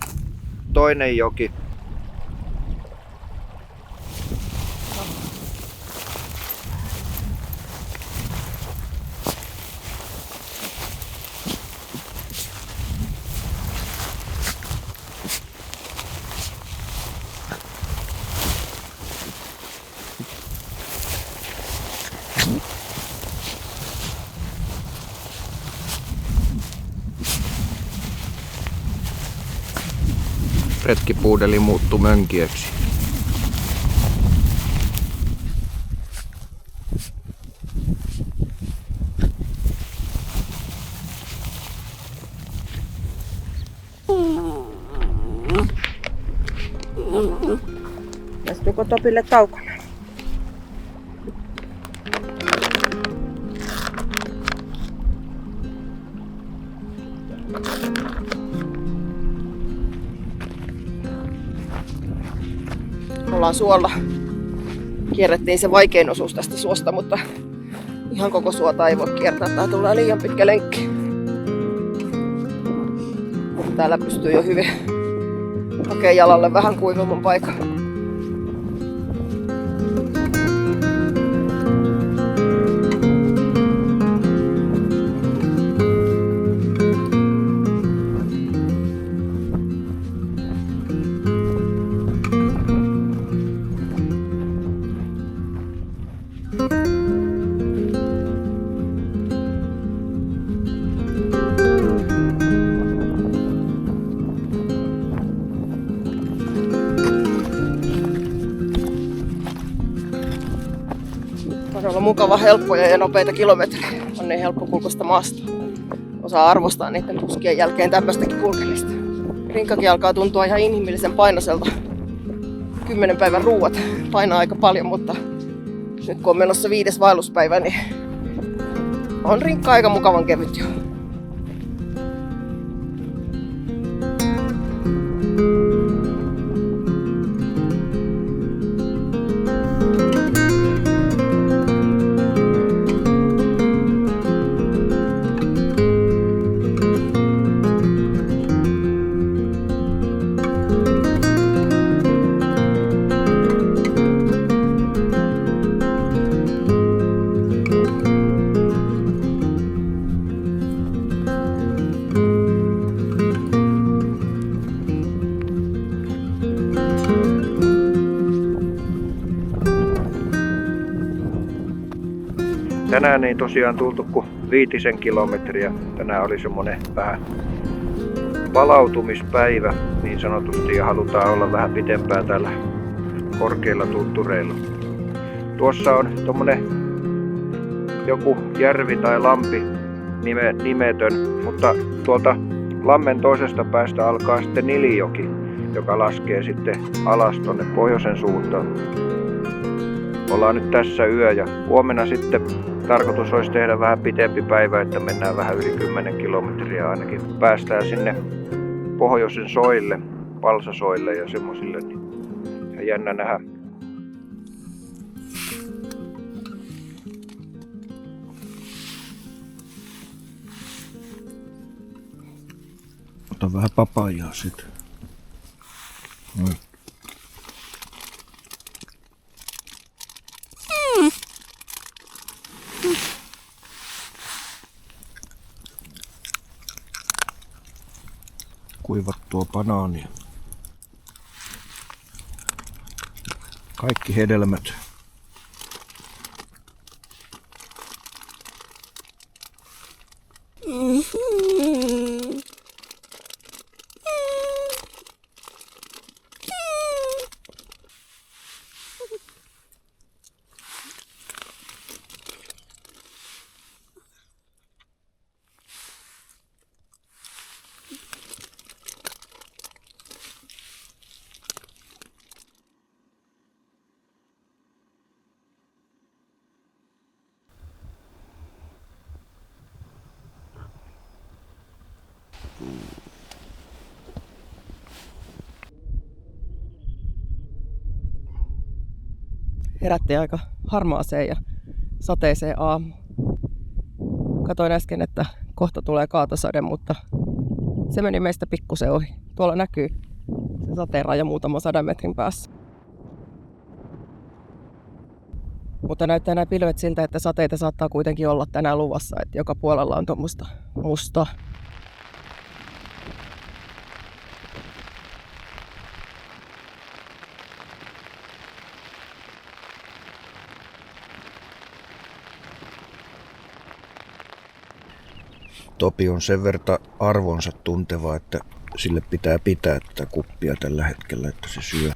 toinen joki. Retkipuudeli muuttui mönkieksi. Maistuuko Topille taukona? Ollaan suolla. Kierrettiin se vaikein osuus tästä suosta, mutta ihan koko suota ei voi kiertää. Tää tulee liian pitkä lenkki. Mutta täällä pystyy jo hyvin hakemaan jalalle vähän kuivemman paikan. Todella mukava, helppoja ja nopeita kilometrejä. On niin helppokulkuista maastoa. Osaa arvostaa niiden puskien jälkeen tämmöistäkin kulkemista. Rinkkakin alkaa tuntua ihan inhimillisen painoselta. 10 päivän ruuat painaa aika paljon, mutta nyt kun on menossa 5. vaelluspäivä, niin on rinkka aika mukavan kevyt jo. Tänään ei tosiaan tultu kuin 5 kilometriä. Tänään oli semmonen vähän palautumispäivä niin sanotusti ja halutaan olla vähän pitempään täällä korkeilla tuntureilla. Tuossa on tommonen joku järvi tai lampi nimetön, mutta tuolta lammen toisesta päästä alkaa sitten Nilijoki, joka laskee sitten alas tonne pohjoisen suuntaan. Ollaan nyt tässä yö ja huomenna sitten tarkoitus olisi tehdä vähän pitempi päivä, että mennään vähän yli 10 kilometriä ainakin. Päästään sinne pohjoisen soille, palsasoille ja semmosille. Ja jännä nähdä. Ota vähän papajaa sit. Kuivattua banaania. Kaikki hedelmät. Herättiin aika harmaaseen ja sateiseen aamuun. Katoin äsken, että kohta tulee kaatosade, mutta se meni meistä pikkusen ohi. Tuolla näkyy se sateenraja muutama 100 metrin päässä. Mutta näyttää nämä pilvet siltä, että sateita saattaa kuitenkin olla tänään luvassa, että joka puolella on tuommoista mustaa. Topi on sen verran arvonsa tunteva, että sille pitää tätä kuppia tällä hetkellä, että se syö.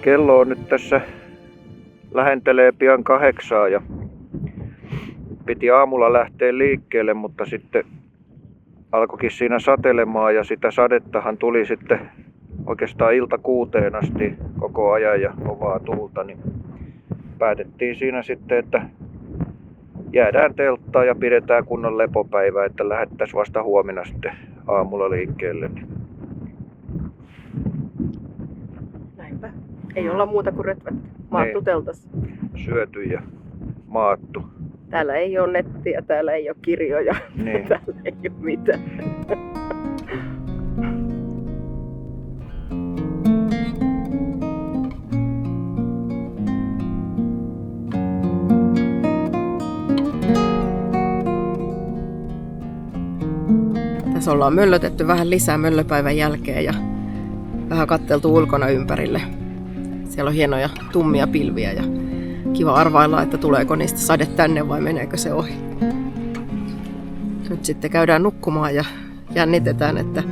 Kello on nyt tässä lähentelee pian 8 ja piti aamulla lähteä liikkeelle, mutta sitten alkoikin siinä satelemaan ja sitä sadettahan tuli sitten oikeastaan ilta 6 asti koko ajan ja kovaa tuulta, niin päätettiin siinä sitten, että jäädään telttaan ja pidetään kunnon lepopäivä, että lähdettäisiin vasta huomenna sitten aamulla liikkeelle. Näinpä. Ei olla muuta kuin rötvätty. Maattu teltassa. Syöty ja maattu. Täällä ei ole nettiä, täällä ei ole kirjoja, Niin. täällä ei ole mitään. Tässä ollaan möllötetty vähän lisää möllöpäivän jälkeen ja vähän katteltu ulkona ympärille. Siellä on hienoja tummia pilviä ja kiva arvailla, että tuleeko niistä sade tänne vai meneekö se ohi. Nyt sitten käydään nukkumaan ja jännitetään, että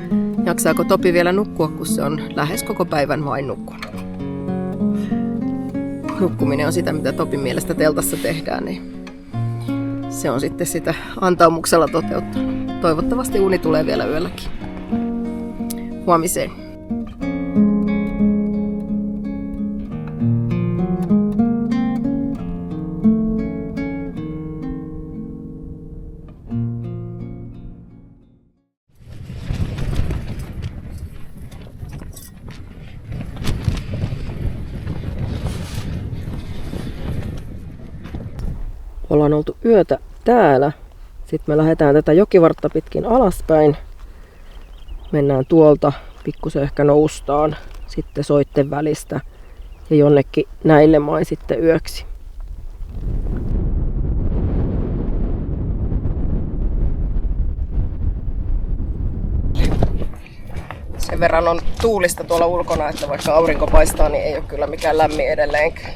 jaksaako Topi vielä nukkua, kun se on lähes koko päivän vain nukkunut. Nukkuminen on sitä, mitä Topin mielestä teltassa tehdään, niin se on sitten sitä antaumuksella toteuttanut. Toivottavasti uni tulee vielä yölläkin. Huomiseen. Ollaan oltu yötä täällä. Sitten me lähdetään tätä jokivartta pitkin alaspäin. Mennään tuolta, pikkusen ehkä noustaan, sitten soitten välistä ja jonnekin näille main sitten yöksi. Sen verran on tuulista tuolla ulkona, että vaikka aurinko paistaa, niin ei ole kyllä mikään lämmin edelleenkään.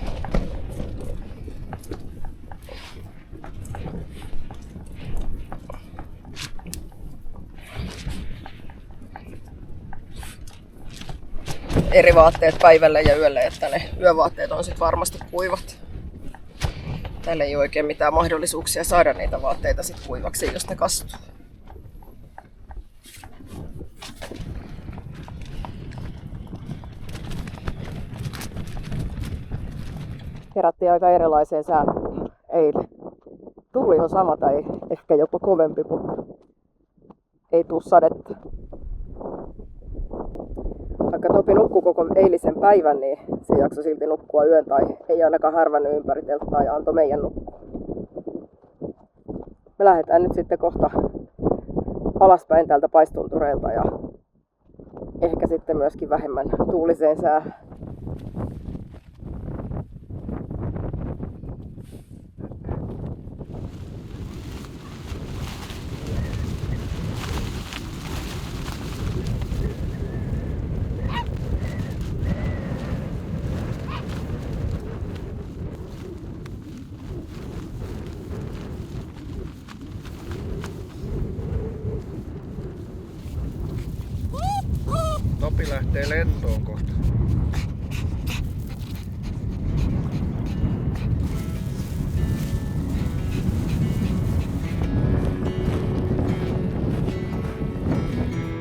Eri vaatteet päivälle ja yölle, että ne yövaatteet on sitten varmasti kuivat. Täällä ei ole oikein mitään mahdollisuuksia saada niitä vaatteita sit kuivaksi, jos ne kastuu. Herättiin aika erilaiseen sään eilen. Tuuli on sama tai ehkä jopa kovempi, mutta ei tuu sadetta. Vaikka Topi nukkui koko eilisen päivän, niin se jaksoi silti nukkua yön tai ei ainakaan härvännyt ympäri telttaa ja antoi meidän nukkua. Me lähdetään nyt sitten kohta alaspäin täältä paistuntureilta ja ehkä sitten myöskin vähemmän tuuliseen säähän. Topi lähtee lentoon kohta.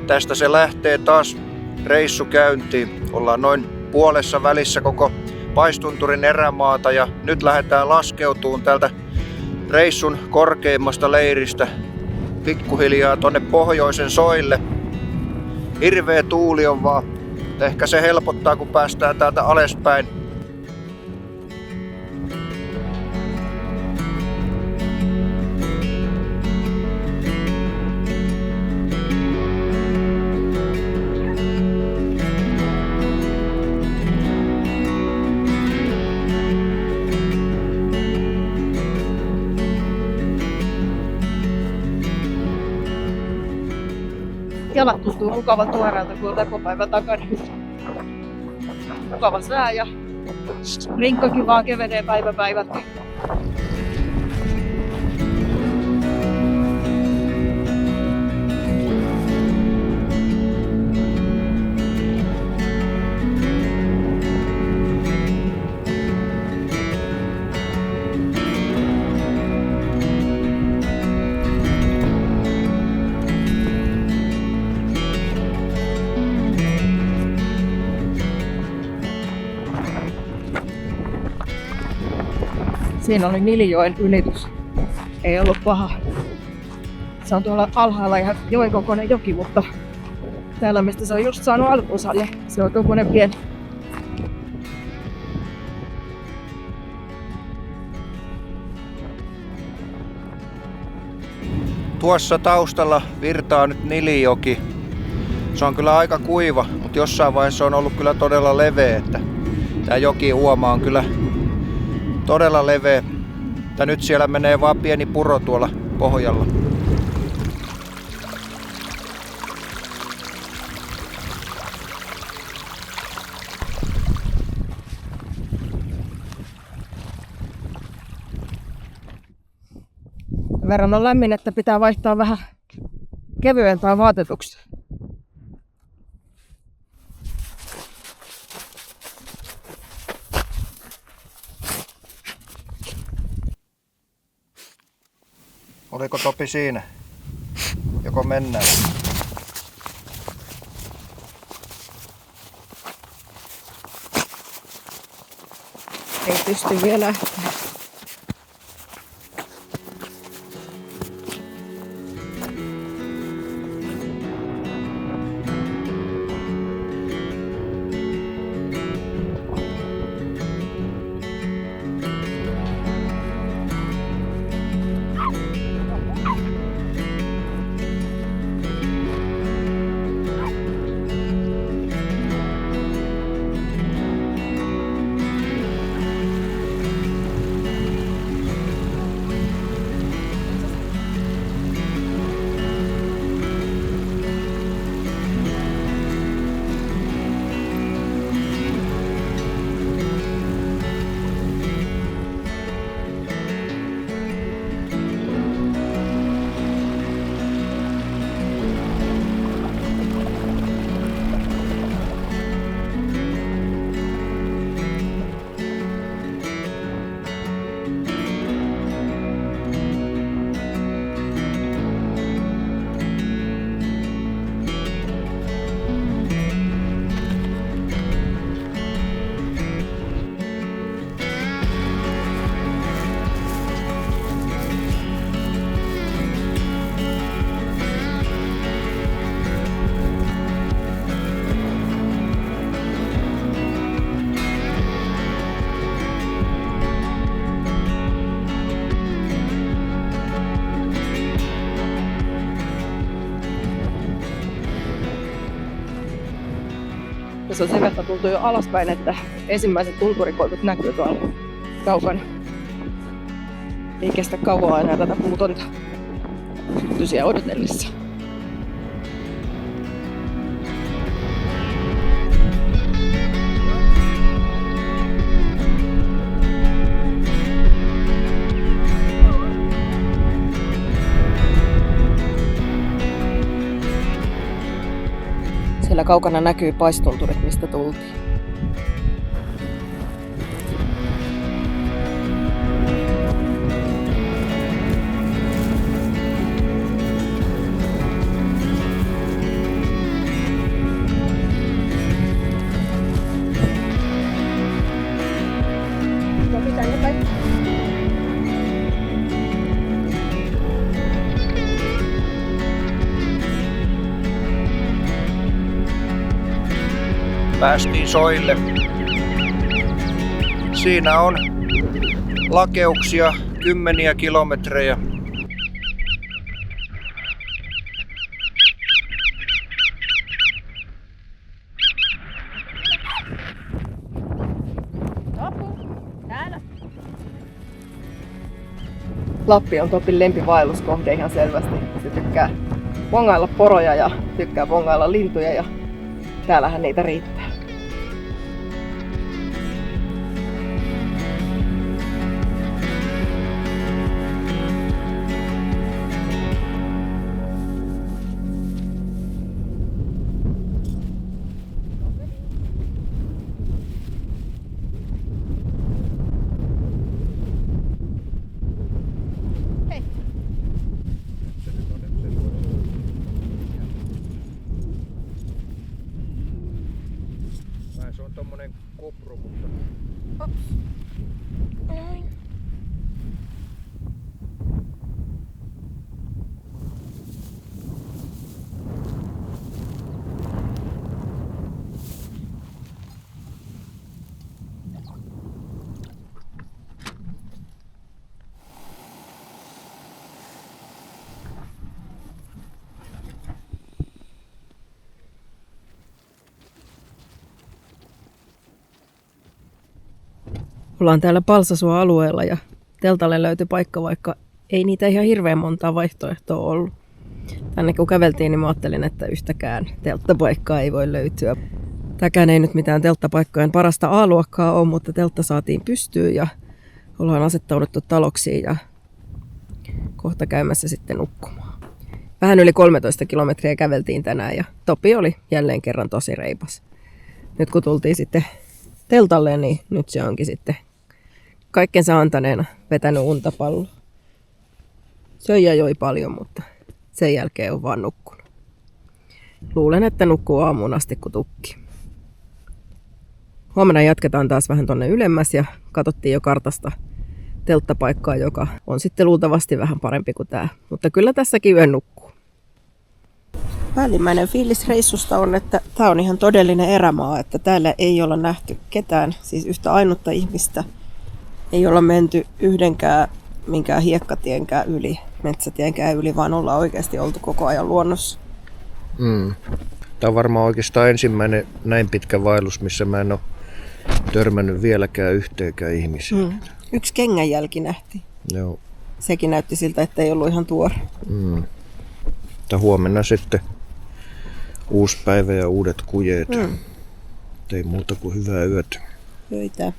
Tästä se lähtee taas reissu käyntiin. Ollaan noin puolessa välissä koko Paistunturin erämaata ja nyt lähdetään laskeutumaan tältä reissun korkeimmasta leiristä pikkuhiljaa tonne pohjoisen soille. Hirveä tuuli on vaan. Ehkä se helpottaa, kun päästään täältä alaspäin. Jalat tuntuu mukavan tuoreelta, kun on lepopäivä takana. Mukava sää ja rinkkakin vaan kevenee päivät. Siinä oli Nilijoen ylitys. Ei ollut paha. Se on tuolla alhaalla ihan joen kokoinen joki, mutta täällä mistä se on just saanut alkunsa, niin se on tuommoinen pieni. Tuossa taustalla virtaa nyt Nilijoki. Se on kyllä aika kuiva, mutta jossain vaiheessa on ollut kyllä todella leveä. Että tää joki uoma on kyllä todella leveä. Ja nyt siellä menee vaan pieni puro tuolla pohjalla. Verran on lämmin, että pitää vaihtaa vähän kevyempään vaatetukseen. Oliko Topi siinä? Joko mennään? Ei pysty vielä lähteä. Se on sen verran tultu jo alaspäin, että ensimmäiset tunturikoivut näkyy tuolla kaukana. Ei kestä kauan enää tätä puutonta hyttysiä odotellessa. Siellä kaukana näkyy paistunturit, mistä tultiin. Päästiin soille. Siinä on lakeuksia kymmeniä kilometrejä. Lappi on Topin lempivaelluskohde ihan selvästi. Se tykkää bongailla poroja ja tykkää bongailla lintuja ja täällähän niitä riittää. Se on tommonen kopru, mutta... Ollaan täällä Palsasua-alueella ja teltalle löytyi paikka, vaikka ei niitä ihan hirveän montaa vaihtoehtoa ollut. Tänne kun käveltiin, niin mä ajattelin, että yhtäkään telttapaikkaa ei voi löytyä. Tämäkään ei nyt mitään telttapaikkojen parasta A-luokkaa ole, mutta teltta saatiin pystyyn ja ollaan asettauduttu taloksiin ja kohta käymässä sitten nukkumaan. Vähän yli 13 kilometriä käveltiin tänään ja Topi oli jälleen kerran tosi reipas. Nyt kun tultiin sitten teltalle, niin nyt se onkin sitten kaikkensa antaneena vetänyt untapalloa. Söi ja joi paljon, mutta sen jälkeen on vaan nukkunut. Luulen, että nukkuu aamuun asti kun tukki. Huomenna jatketaan taas vähän tonne ylemmäs ja katsottiin jo kartasta telttapaikkaa, joka on sitten luultavasti vähän parempi kuin tää. Mutta kyllä tässäkin yön nukkuu. Päällimmäinen fiilis reissusta on, että tää on ihan todellinen erämaa, että täällä ei olla nähty ketään, siis yhtä ainutta ihmistä. Ei olla menty yhdenkään minkään hiekkatienkään yli, metsätienkään yli, vaan ollaan oikeasti oltu koko ajan luonnossa. Tämä on varmaan oikeastaan ensimmäinen näin pitkä vaellus, missä mä en ole törmännyt vieläkään yhteenkään ihmiseen. Yksi kengänjälki nähtiin. Joo. Sekin näytti siltä, että ei ollut ihan tuore. Mutta huomenna sitten uusi päivä ja uudet kujeet. Ei muuta kuin hyvää yötä. Öitä.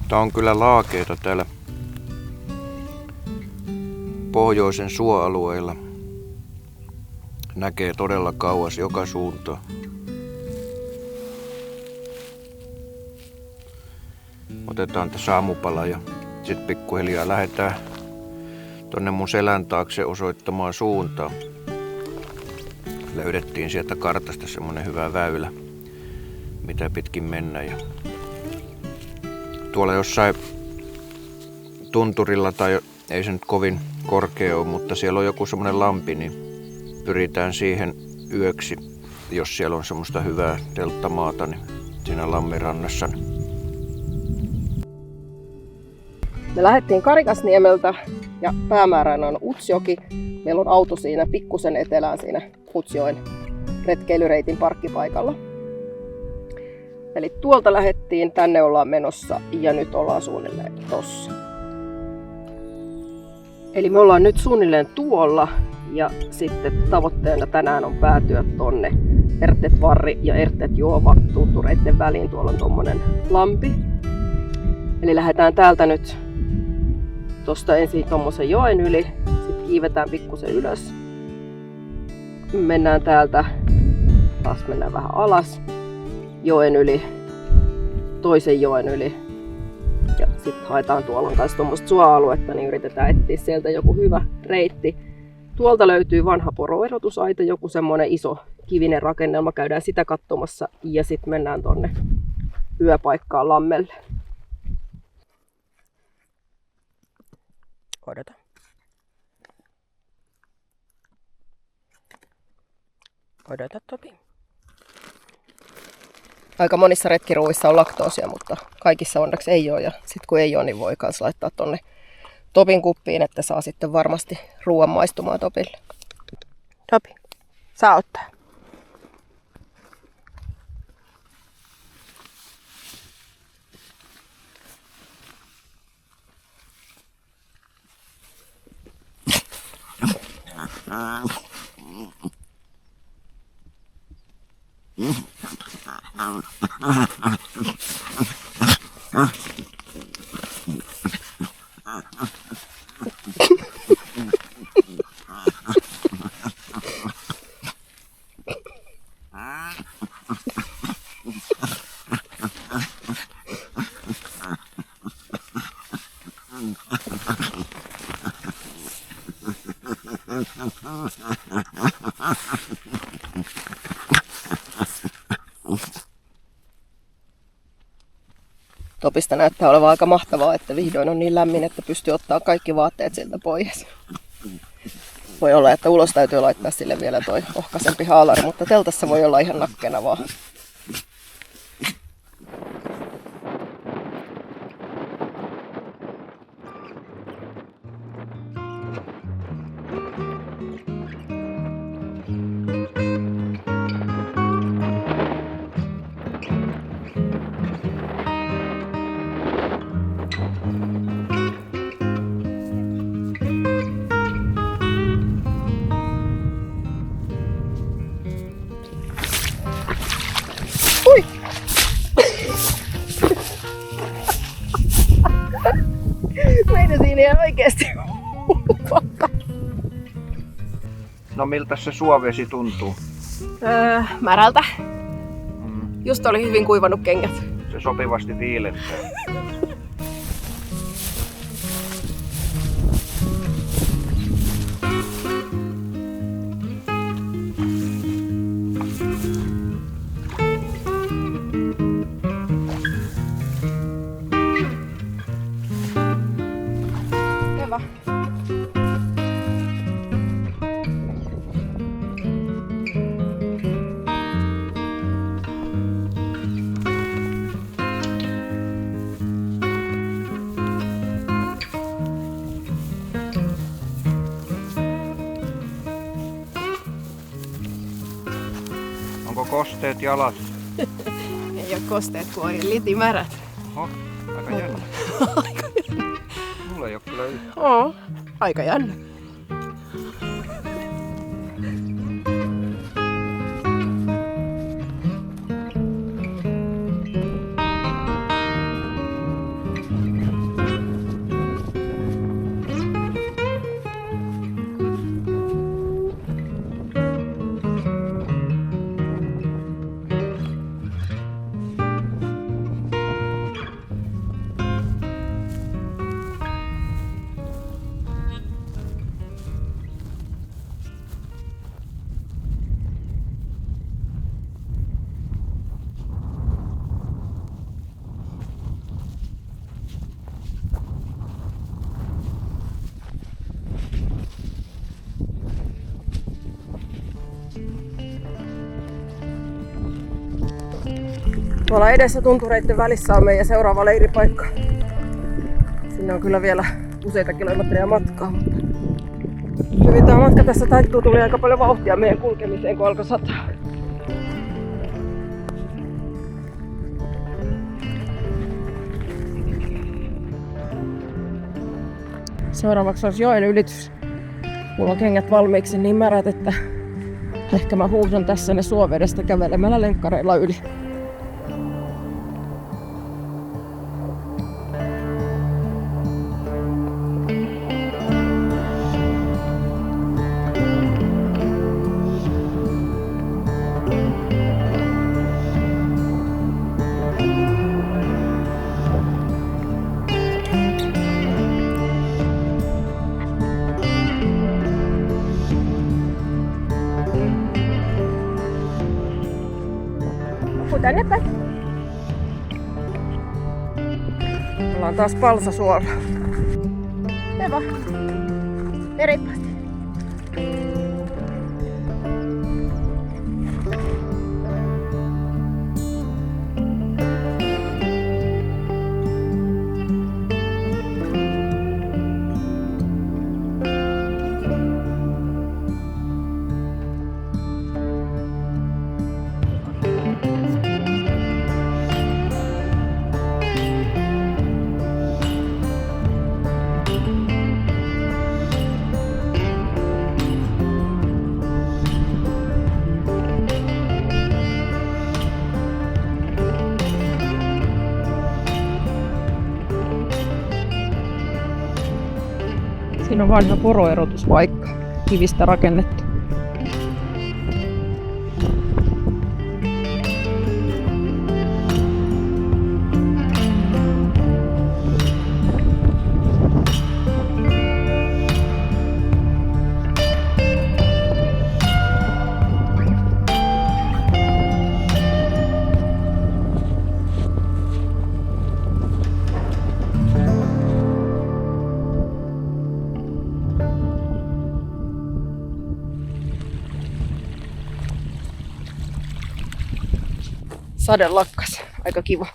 Tää on kyllä laakeita täällä pohjoisen suoalueilla. Näkee todella kauas joka suuntaan. Otetaan tässä aamupala ja sitten pikkuhiljaa lähdetään tonne mun selän taakse osoittamaan suuntaa. Löydettiin sieltä kartasta semmonen hyvä väylä, mitä pitkin mennä. Ja tuolla jossain tunturilla, tai ei se nyt kovin korkea ole, mutta siellä on joku semmoinen lampi, niin pyritään siihen yöksi, jos siellä on semmoista hyvää telttamaata, niin siinä lammirannassa. Me lähdettiin Karikasniemeltä ja päämääränä on Utsjoki. Meillä on auto siinä pikkusen etelään siinä Utsjoen retkeilyreitin parkkipaikalla. Eli tuolta lähdettiin, tänne ollaan menossa ja nyt ollaan suunnilleen tossa. Eli me ollaan nyt suunnilleen tuolla ja sitten tavoitteena tänään on päätyä tonne Ertetvarri ja Ertetjuova tuntureiden väliin. Tuolla on tommonen lampi. Eli lähdetään täältä nyt tosta ensin tommosen joen yli, sitten kiivetään pikkusen ylös. Mennään täältä, taas mennään vähän alas. Joen yli, toisen joen yli ja sitten haetaan tuolla kanssa tuommoista suoaluetta, niin yritetään etsiä sieltä joku hyvä reitti. Tuolta löytyy vanha poroerotusaita, joku semmoinen iso kivinen rakennelma, käydään sitä katsomassa ja sitten mennään tonne yöpaikkaan lammelle. Odota. Odota, Topi. Aika monissa retkiruuissa on laktoosia, mutta kaikissa onneksi ei ole. Ja sitten kun ei ole, niin voi myös laittaa tonne Topin kuppiin, että saa sitten varmasti ruoan maistumaan Topille. Topi, saa ottaa. Topista näyttää olevan aika mahtavaa, että vihdoin on niin lämmin, että pystyy ottaa kaikki vaatteet sieltä pois. Voi olla, että ulos täytyy laittaa sille vielä toi ohkaisempi haalari, mutta teltassa voi olla ihan nakkena vaan. siinä ihan oikeesti No miltä se suovesi tuntuu? Märältä. Just oli hyvin kuivannut kengät. Se sopivasti viilentää. Hyvä. Onko kosteet jalassa? Ei oo kosteet kuori, litimärät. Oho, aika jännä. Mulla ei oo kyllä yhtään. Oo, aika jännä. Tuolla edessä tuntureiden välissä on meidän seuraava leiripaikka. Sinne on kyllä vielä useita kilometrejä matkaa, mutta hyvin tämä matka tässä taittuu. Tuli aika paljon vauhtia meidän kulkemiseen, kun alkoi sataa. Seuraavaksi olisi joen ylitys. Mulla on kengät valmiiksi niin märät, että ehkä mä huudan tässä ne suovedestä kävelemällä lenkkareilla yli. Tänne päin. Ollaan taas Palsasuolla. Hyvä. Eripästi. Siinä on vanha poroerotuspaikka, kivistä rakennettu. Sade lakkas. Aika kiva.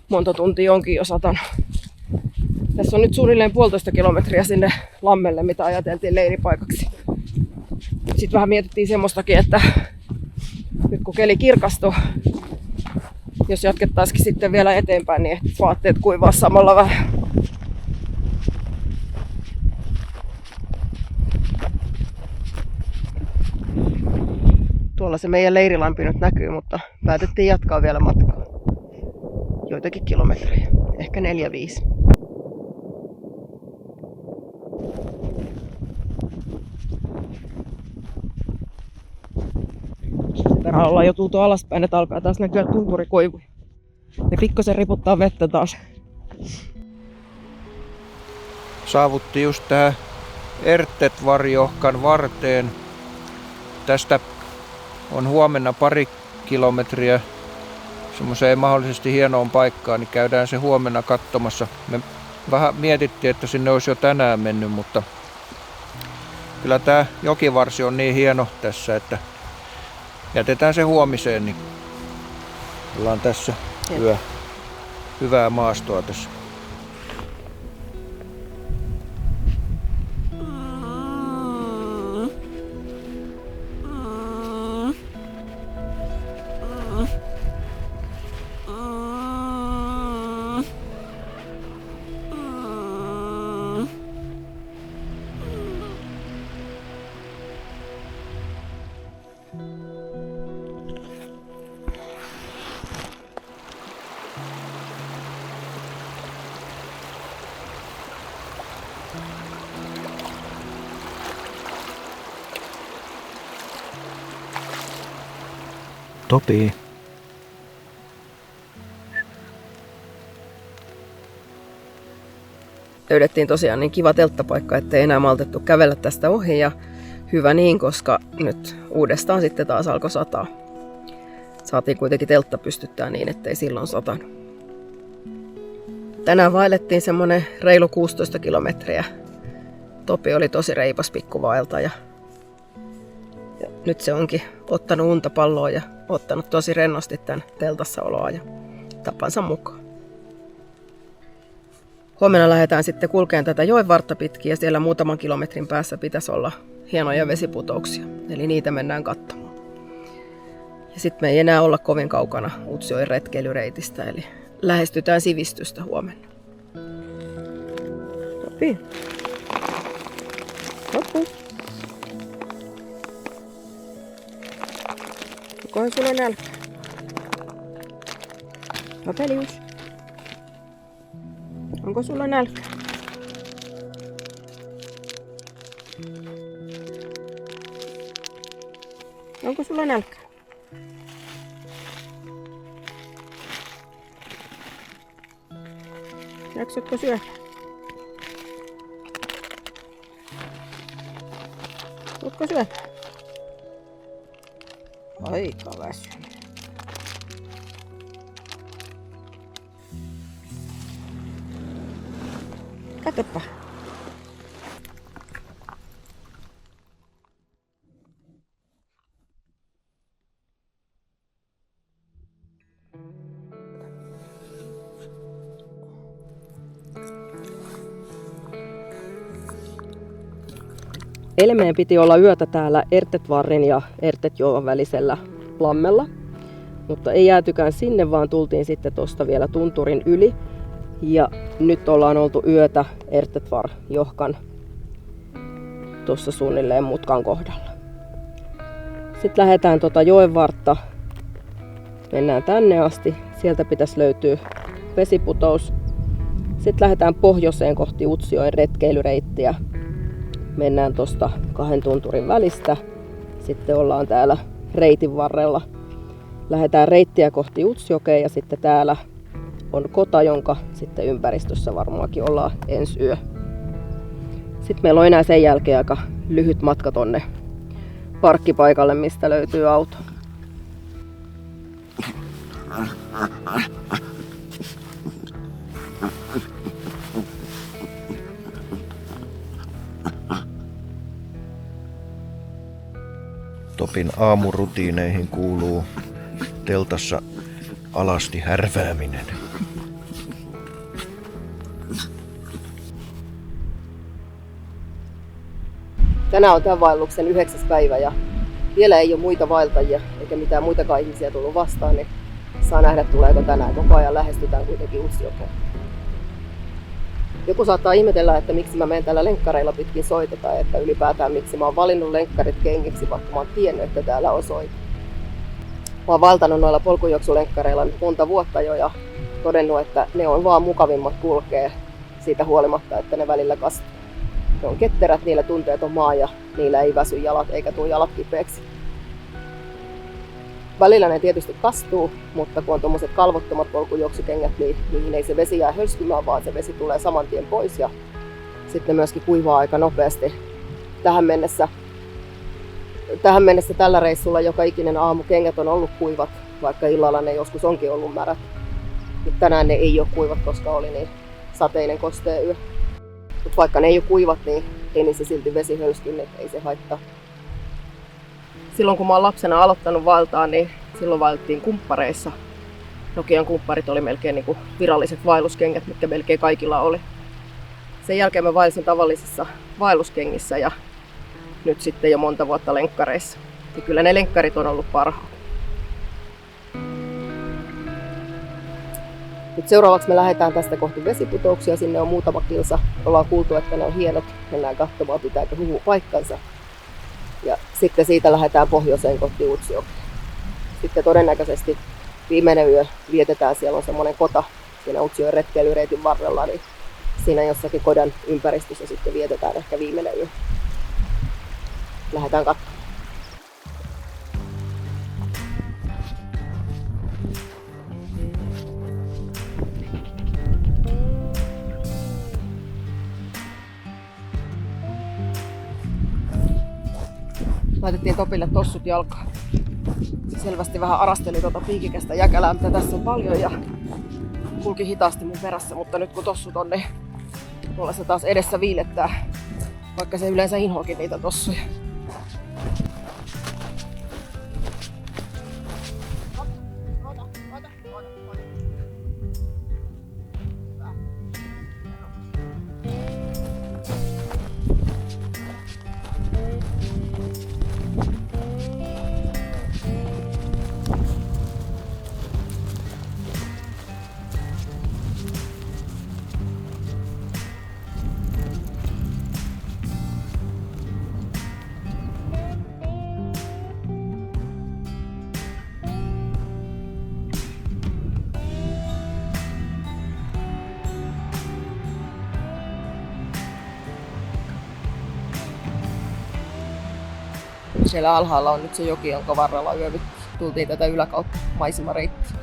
Monta tuntia onkin jo satanut. Tässä on nyt suunnilleen 1,5 kilometriä sinne lammelle, mitä ajateltiin leiripaikaksi. Sitten vähän mietittiin semmoistakin, että nyt kun keli kirkastui, jos jatkettaisikin sitten vielä eteenpäin, niin ehtis vaatteet kuivaa samalla vähän. Tuolla se meidän leirilampi nyt näkyy, mutta päätettiin jatkaa vielä matkaa. Joitakin kilometrejä, ehkä 4-5. verran ollaan jo tultu alaspäin, että alkaa taas näkyä tunturikoivuja. Ne pikkusen riputtaa vettä taas. Saavuttiin just tähän Ertetvarjohkan varteen. Tästä on huomenna pari kilometriä semmoiseen mahdollisesti hienoon paikkaan, niin käydään se huomenna katsomassa. Me vähän mietittiin, että sinne olisi jo tänään mennyt, mutta kyllä tämä jokivarsi on niin hieno tässä, että jätetään se huomiseen, niin ollaan tässä hyvää maastoa tässä. Topi. Löydettiin tosiaan niin kiva telttapaikka, ettei enää maltettu kävellä tästä ohi ja hyvä niin, koska nyt uudestaan sitten taas alkoi sataa. Saatiin kuitenkin teltta pystyttää niin, ettei silloin satanut. Tänään vaellettiin semmonen reilu 16 kilometriä. Topi oli tosi reipas pikkuvaelta ja nyt se onkin ottanut unta palloa ja ottanut tosi rennosti tämän teltassa oloa ja tapansa mukaan. Huomenna lähdetään sitten kulkeen tätä joen vartta pitkin ja siellä muutaman kilometrin päässä pitäisi olla hienoja vesiputouksia. Eli niitä mennään katsomaan. Ja sitten me ei enää olla kovin kaukana Utsjoen retkeilyreitistä, eli lähestytään sivistystä huomenna. Topi. Topu. Onkohan sulla nälkä? Papelius. Onko sulla nälkä? Onko sulla nälkä? Jaksatko syödä? Ootko syödä? Aika väsynyt. Katsopa. Eilen meidän piti olla yötä täällä Ertetvarren ja Ertetjoen välisellä lammella, mutta ei jäätykään sinne, vaan tultiin sitten tuosta vielä tunturin yli. Ja nyt ollaan oltu yötä Ertetvarjohkan tuossa suunnilleen mutkan kohdalla. Sitten lähdetään joen vartta, mennään tänne asti, sieltä pitäisi löytyä vesiputous. Sitten lähdetään pohjoiseen kohti Utsjoen retkeilyreittiä. Mennään tuosta 2 tunturin välistä. Sitten ollaan täällä reitin varrella. Lähdetään reittiä kohti Utsjokea ja sitten täällä on kota, jonka sitten ympäristössä varmaankin ollaan ensi yö. Sitten meillä on enää sen jälkeen aika lyhyt matka tonne parkkipaikalle, mistä löytyy auto. Topin aamurutiineihin kuuluu teltassa alasti härvääminen. Tänään on tämän vaelluksen 9. päivä ja vielä ei ole muita vaeltajia eikä mitään muitakaan ihmisiä tullut vastaan, niin saa nähdä tuleeko tänään. Koko ajan lähestytään kuitenkin Utsjokea. Joku saattaa ihmetellä, että miksi mä menen tällä lenkkareilla pitkin soita tai että ylipäätään miksi mä oon valinnut lenkkarit kengiksi, vaikka mä oon tiennyt, että täällä on soita. Mä oon valtanut noilla polkujuoksulenkkareilla nyt monta vuotta jo ja todennut, että ne on vaan mukavimmat kulkea siitä huolimatta, että ne välillä kastuu. Ne on ketterät, niillä tuntee ton maa ja niillä ei väsy jalat eikä tule jalat kipeäksi. Välillä ne tietysti kastuu, mutta kun on tommoset kalvottomat polkujuoksukengät, niin niihin ei se vesi jää hölskymään, vaan se vesi tulee saman tien pois ja sitten myöskin kuivaa aika nopeasti. Tähän mennessä tällä reissulla joka ikinen aamu kengät on ollut kuivat, vaikka illalla ne joskus onkin ollut märät. Mutta tänään ne ei ole kuivat, koska oli niin sateinen kostea yö. Mutta vaikka ne ei ole kuivat, niin ei niissä silti vesi hölsky, niin ei se haittaa. Silloin kun mä oon lapsena aloittanut vaeltaa, niin silloin vaellettiin kumppareissa. Nokian kumpparit oli melkein niin kuin viralliset vaelluskengät, mitkä melkein kaikilla oli. Sen jälkeen mä vaelsin tavallisissa vaelluskengissä ja nyt sitten jo monta vuotta lenkkareissa. Ja kyllä ne lenkkarit on ollut parhaat. Nyt seuraavaksi me lähdetään tästä kohti vesiputouksia. Sinne on muutama kilsa. Ollaan kuultu, että ne on hienot. Mennään katsomaan, pitääkö huhu paikkansa. Ja sitten siitä lähdetään pohjoiseen kohti Utsjokea. Sitten todennäköisesti viimeinen yö vietetään. Siellä on semmoinen kota siinä Utsjoen retkeilyreitin varrella. Niin siinä jossakin kodan ympäristössä sitten vietetään ehkä viimeinen yö. Lähdetään katsomaan. Laitettiin Topille tossut jalkaan. Se selvästi vähän arasteli tuota piikikästä jäkälää, mitä tässä on paljon ja kulki hitaasti mun perässä, mutta nyt kun tossut on, niin mulla se taas edessä viilettää, vaikka se yleensä inhoakin niitä tossuja. Siellä alhaalla on nyt se joki, jonka varrella yövyttiin. Tultiin tätä yläkautta maisemareittiä.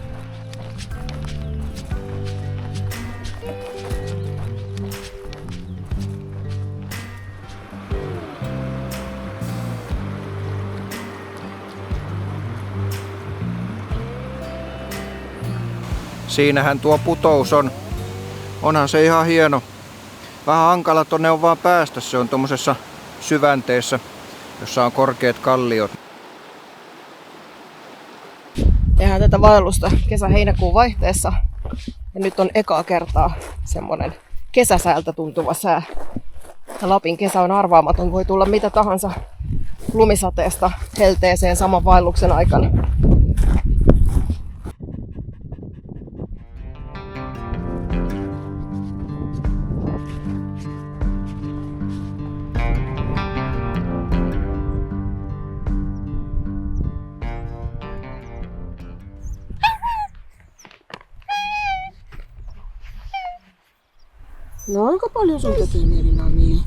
Siinähän tuo putous on. Onhan se ihan hieno. Vähän hankala tonne on vaan päästä. Se on tommosessa syvänteessä, jossa on korkeat kalliot. Tehdään tätä vaellusta kesä-heinäkuun vaihteessa. Ja nyt on ekaa kertaa semmonen kesäsäältä tuntuva sää. Ja Lapin kesä on arvaamaton, voi tulla mitä tahansa lumisateesta helteeseen saman vaelluksen aikana. No aika paljon sun tekee mieli namia.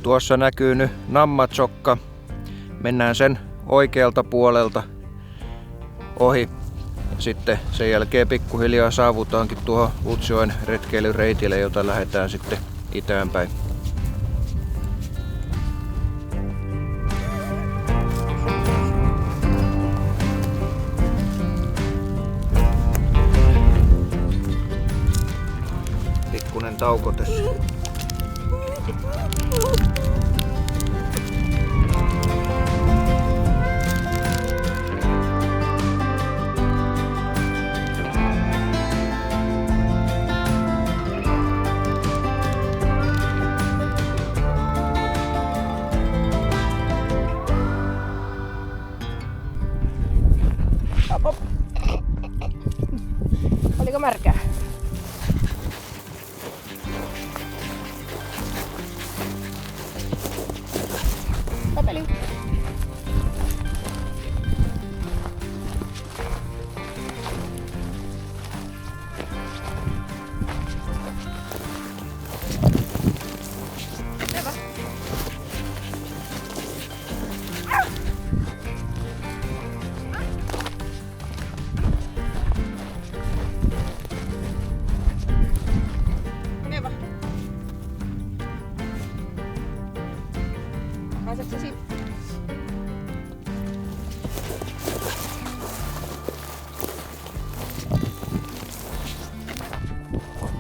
Tuossa näkyy nyt Nammatsokka. Mennään sen oikealta puolelta ohi. Sitten sen jälkeen pikkuhiljaa saavutaankin tuohon Utsjoen retkeilyreitille, jota lähdetään sitten itään päin. Pikkunen tauko tässä. Oliko märkää? Retkeilyyn!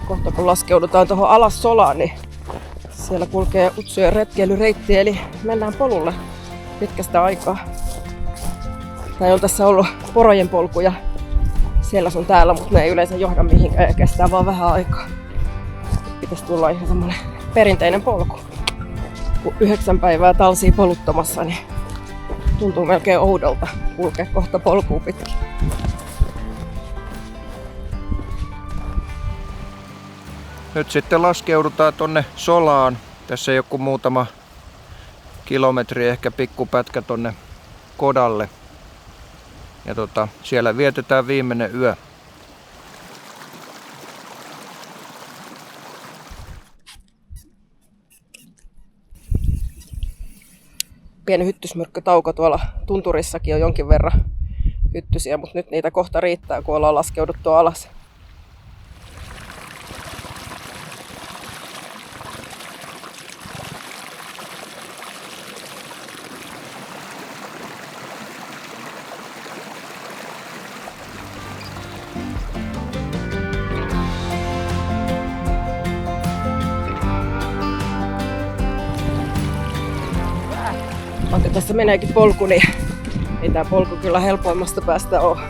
Kohta kun laskeudutaan tuohon alas solaan, niin siellä kulkee Utsjoen retkeilyreitti, eli mennään polulle pitkästä aikaa. Tai on tässä ollut porojen polkuja siellä sun täällä, mutta ne ei yleensä johda mihinkään ja kestää vaan vähän aikaa. Pitäisi tulla ihan semmonen perinteinen polku. Kun 9 päivää talsia poluttamassa, niin tuntuu melkein oudolta kulkea kohta polkua pitkin. Nyt sitten laskeudutaan tonne solaan. Tässä ei joku muutama kilometri, ehkä pikkupätkä tonne Kodalle. Ja siellä vietetään viimeinen yö. Pieni hyttysmyrkkytauko tuolla tunturissakin on jonkin verran hyttysiä, mutta nyt niitä kohta riittää, kun ollaan laskeuduttu alas. Vaikka tässä meneekin polku, niin ei tää polku kyllä helpoimmasta päästä ole.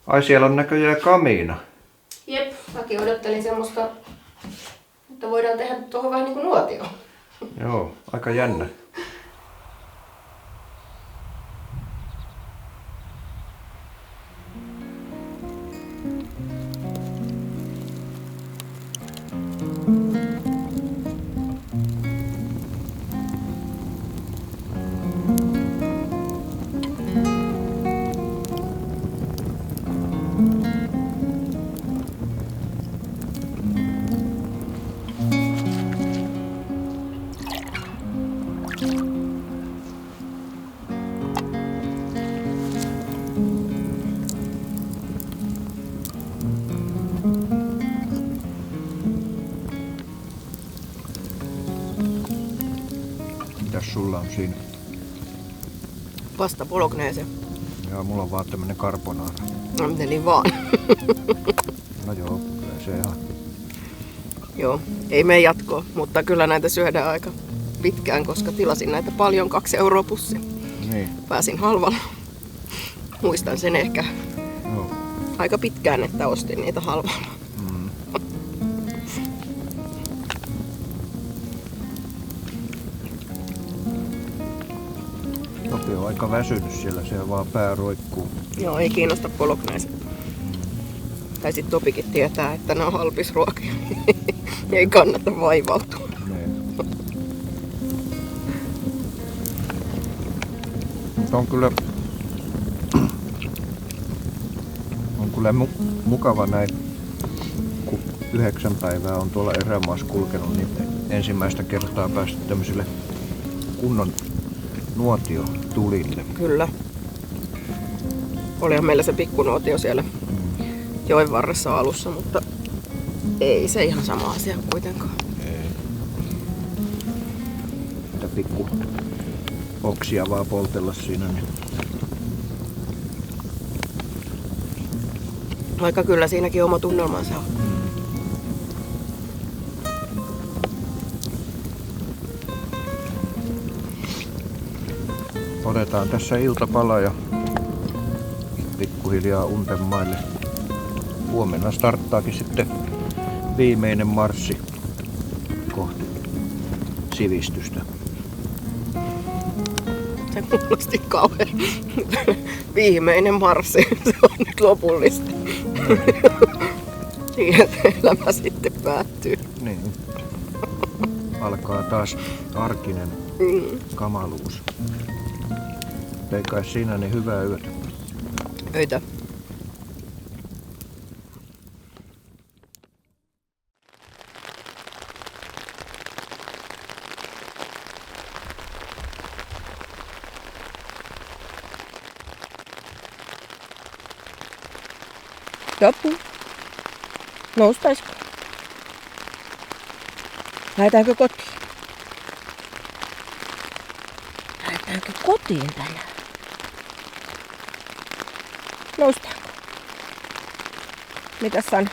Ai, siellä on näköjään kamiina. Jep, mäkin odottelin semmoista, että voidaan tehdä tuohon vähän niin kuin nuotio. Joo, aika jännä. Mitäs sulla on siinä? Pasta bolognese. Joo, mulla on vaan tämmönen carbonara. No miten niin vaan. No joo, kyllä se ihan. Joo, ei mene jatkoa, mutta kyllä näitä syödään aika pitkään, koska tilasin näitä paljon, 2 € pussi. Niin. Pääsin halvalla. Muistan sen ehkä Joo. aika pitkään, että ostin niitä halvalla. Topi on aika väsynyt siellä, se vaan pää roikkuu. Joo, ei kiinnosta bolognese. Tai sit Topikin tietää, että ne on halpisruokia. Ei kannata vaivautua. Niin. Mutta on kyllä mukava näin, kun 9 päivää on tuolla erämaassa kulkenut, niin ensimmäistä kertaa päästy tämmöisille kunnon nuotiotulille. Kyllä. Olihan meillä se pikkunuotio siellä joen varressa alussa, mutta ei se ihan sama asia kuitenkaan. Ei. Mitä pikku oksia vaan poltella siinä. Niin. Vaikka kyllä siinäkin oma tunnelmansa on. Otetaan tässä iltapala ja pikkuhiljaa Untenmaille. Huomenna starttaakin sitten viimeinen marssi kohti sivistystä. Se kuulosti kauhean. Viimeinen marssi, se on nyt lopullista. Siihen elämä sitten päättyy. Niin. Alkaa taas arkinen kamaluus. Ei kai siinä niin hyvää yötä. Öitä. Loppu. Noustaisiko? Lähdetäänkö kotiin? Lähdetäänkö kotiin tänään? Noustaanko? Mitäs sanot?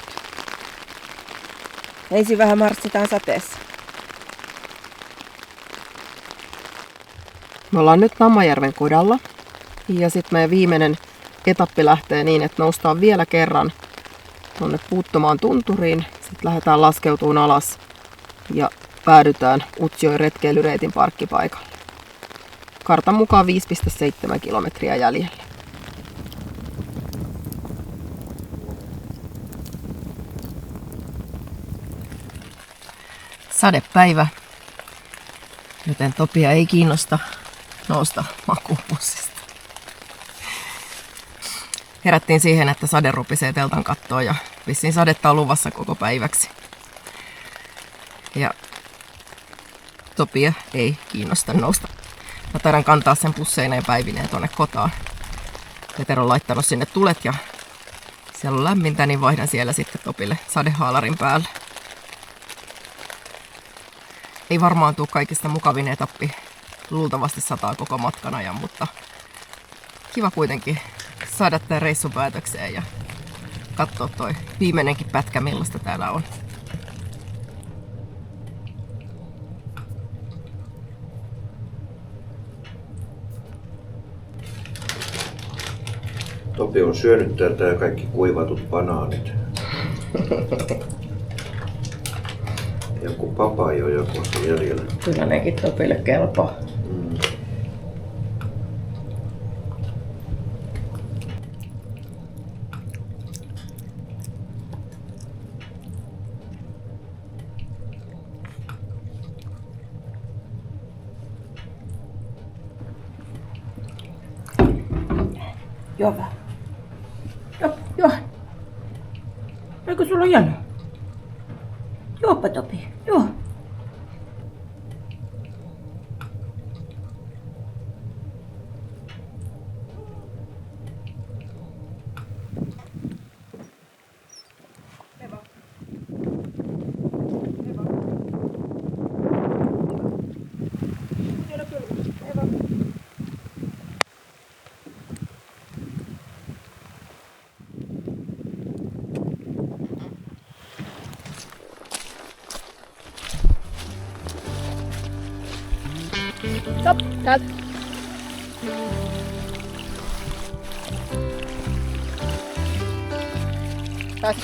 Ensin vähän marssitaan sateessa. Me ollaan nyt Nammajärven kodalla. Ja sitten meidän viimeinen etappi lähtee niin, että noustaan vielä kerran tuonne Puuttomaan tunturiin. Sitten lähdetään laskeutumaan alas ja päädytään Utsjoen retkeilyreitin parkkipaikalle. Kartan mukaan 5,7 kilometriä jäljellä. Sadepäivä, joten Topia ei kiinnosta nousta makuupussista. Herättiin siihen, että sade rupisee teltan kattoon ja vissiin sadetta on luvassa koko päiväksi. Ja Topia ei kiinnosta nousta. Mä taidan kantaa sen pusseineen päivineen tonne kotaan. Peter on laittanut sinne tulet ja siellä on lämmintä, niin vaihdan siellä sitten Topille sadehaalarin päälle. Ei varmaan tule kaikista mukavin etappi. Luultavasti sataa koko matkan ajan, mutta kiva kuitenkin saada tämän reissun päätökseen ja katsoa toi viimeinenkin pätkä, millaista täällä on. Topi on syönyt täältä ja kaikki kuivatut banaanit. Joku papaja joku on jäljellä. Kyllä nekin Topille kelpaa. Juo vähän. Juo. Eikö sulla ole jano? Juoppa Topi, juo. Stop, täältä. Täältä.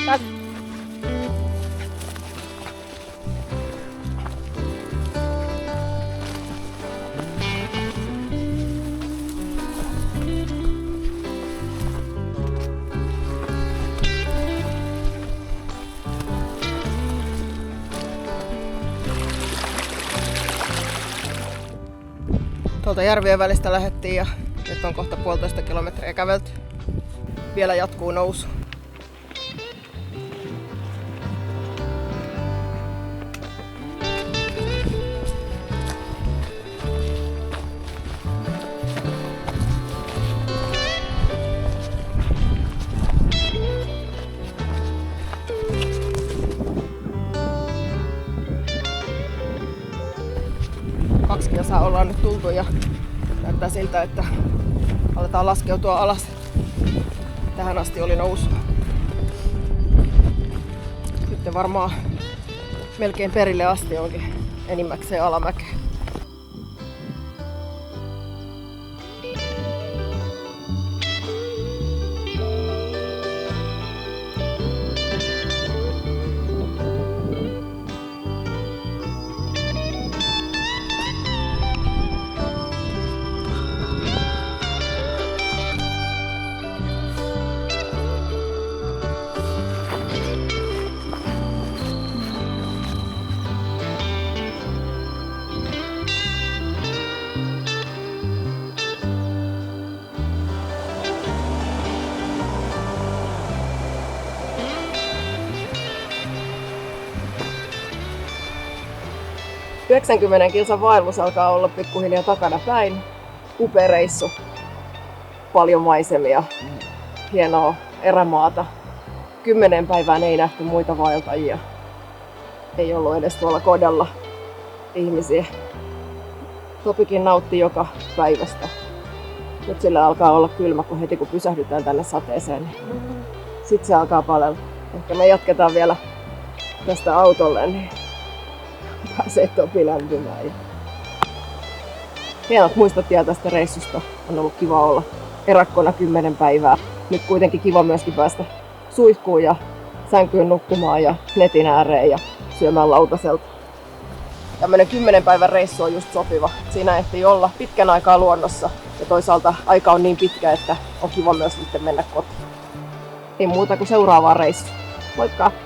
Täältä. Tuolta järvien välistä lähdettiin ja nyt on kohta 1,5 kilometriä kävelty. Vielä jatkuu nousu. ollaan nyt tultu ja näyttää siltä, että aletaan laskeutua alas. Tähän asti oli nousu. Sitten varmaan melkein perille asti onkin enimmäkseen alamäkeä. — 90 kilsan vaellus alkaa olla pikkuhiljaa takana päin. Upea reissu. Paljon maisemia. Hienoa erämaata. 10 päivään ei nähty muita vaeltajia. Ei ollut edes tuolla kodalla ihmisiä. Topikin nautti joka päivästä. Nyt sillä alkaa olla kylmä, kun heti kun pysähdytään tänne sateeseen, niin sit se alkaa palella. Ehkä me jatketaan vielä tästä autolle, niin pääsee Topi lämpimään. Hienot muistot jää tästä reissusta. On ollut kiva olla erakkona 10 päivää. Nyt kuitenkin kiva myöskin päästä suihkuun ja sänkyyn nukkumaan ja netin ääreen ja syömään lautaselta. Tämmönen 10 päivän reissu on just sopiva. Siinä ehtii olla pitkän aikaa luonnossa ja toisaalta aika on niin pitkä, että on kiva myös sitten mennä kotiin. Ei muuta kuin seuraavaan reissuun. Moikka!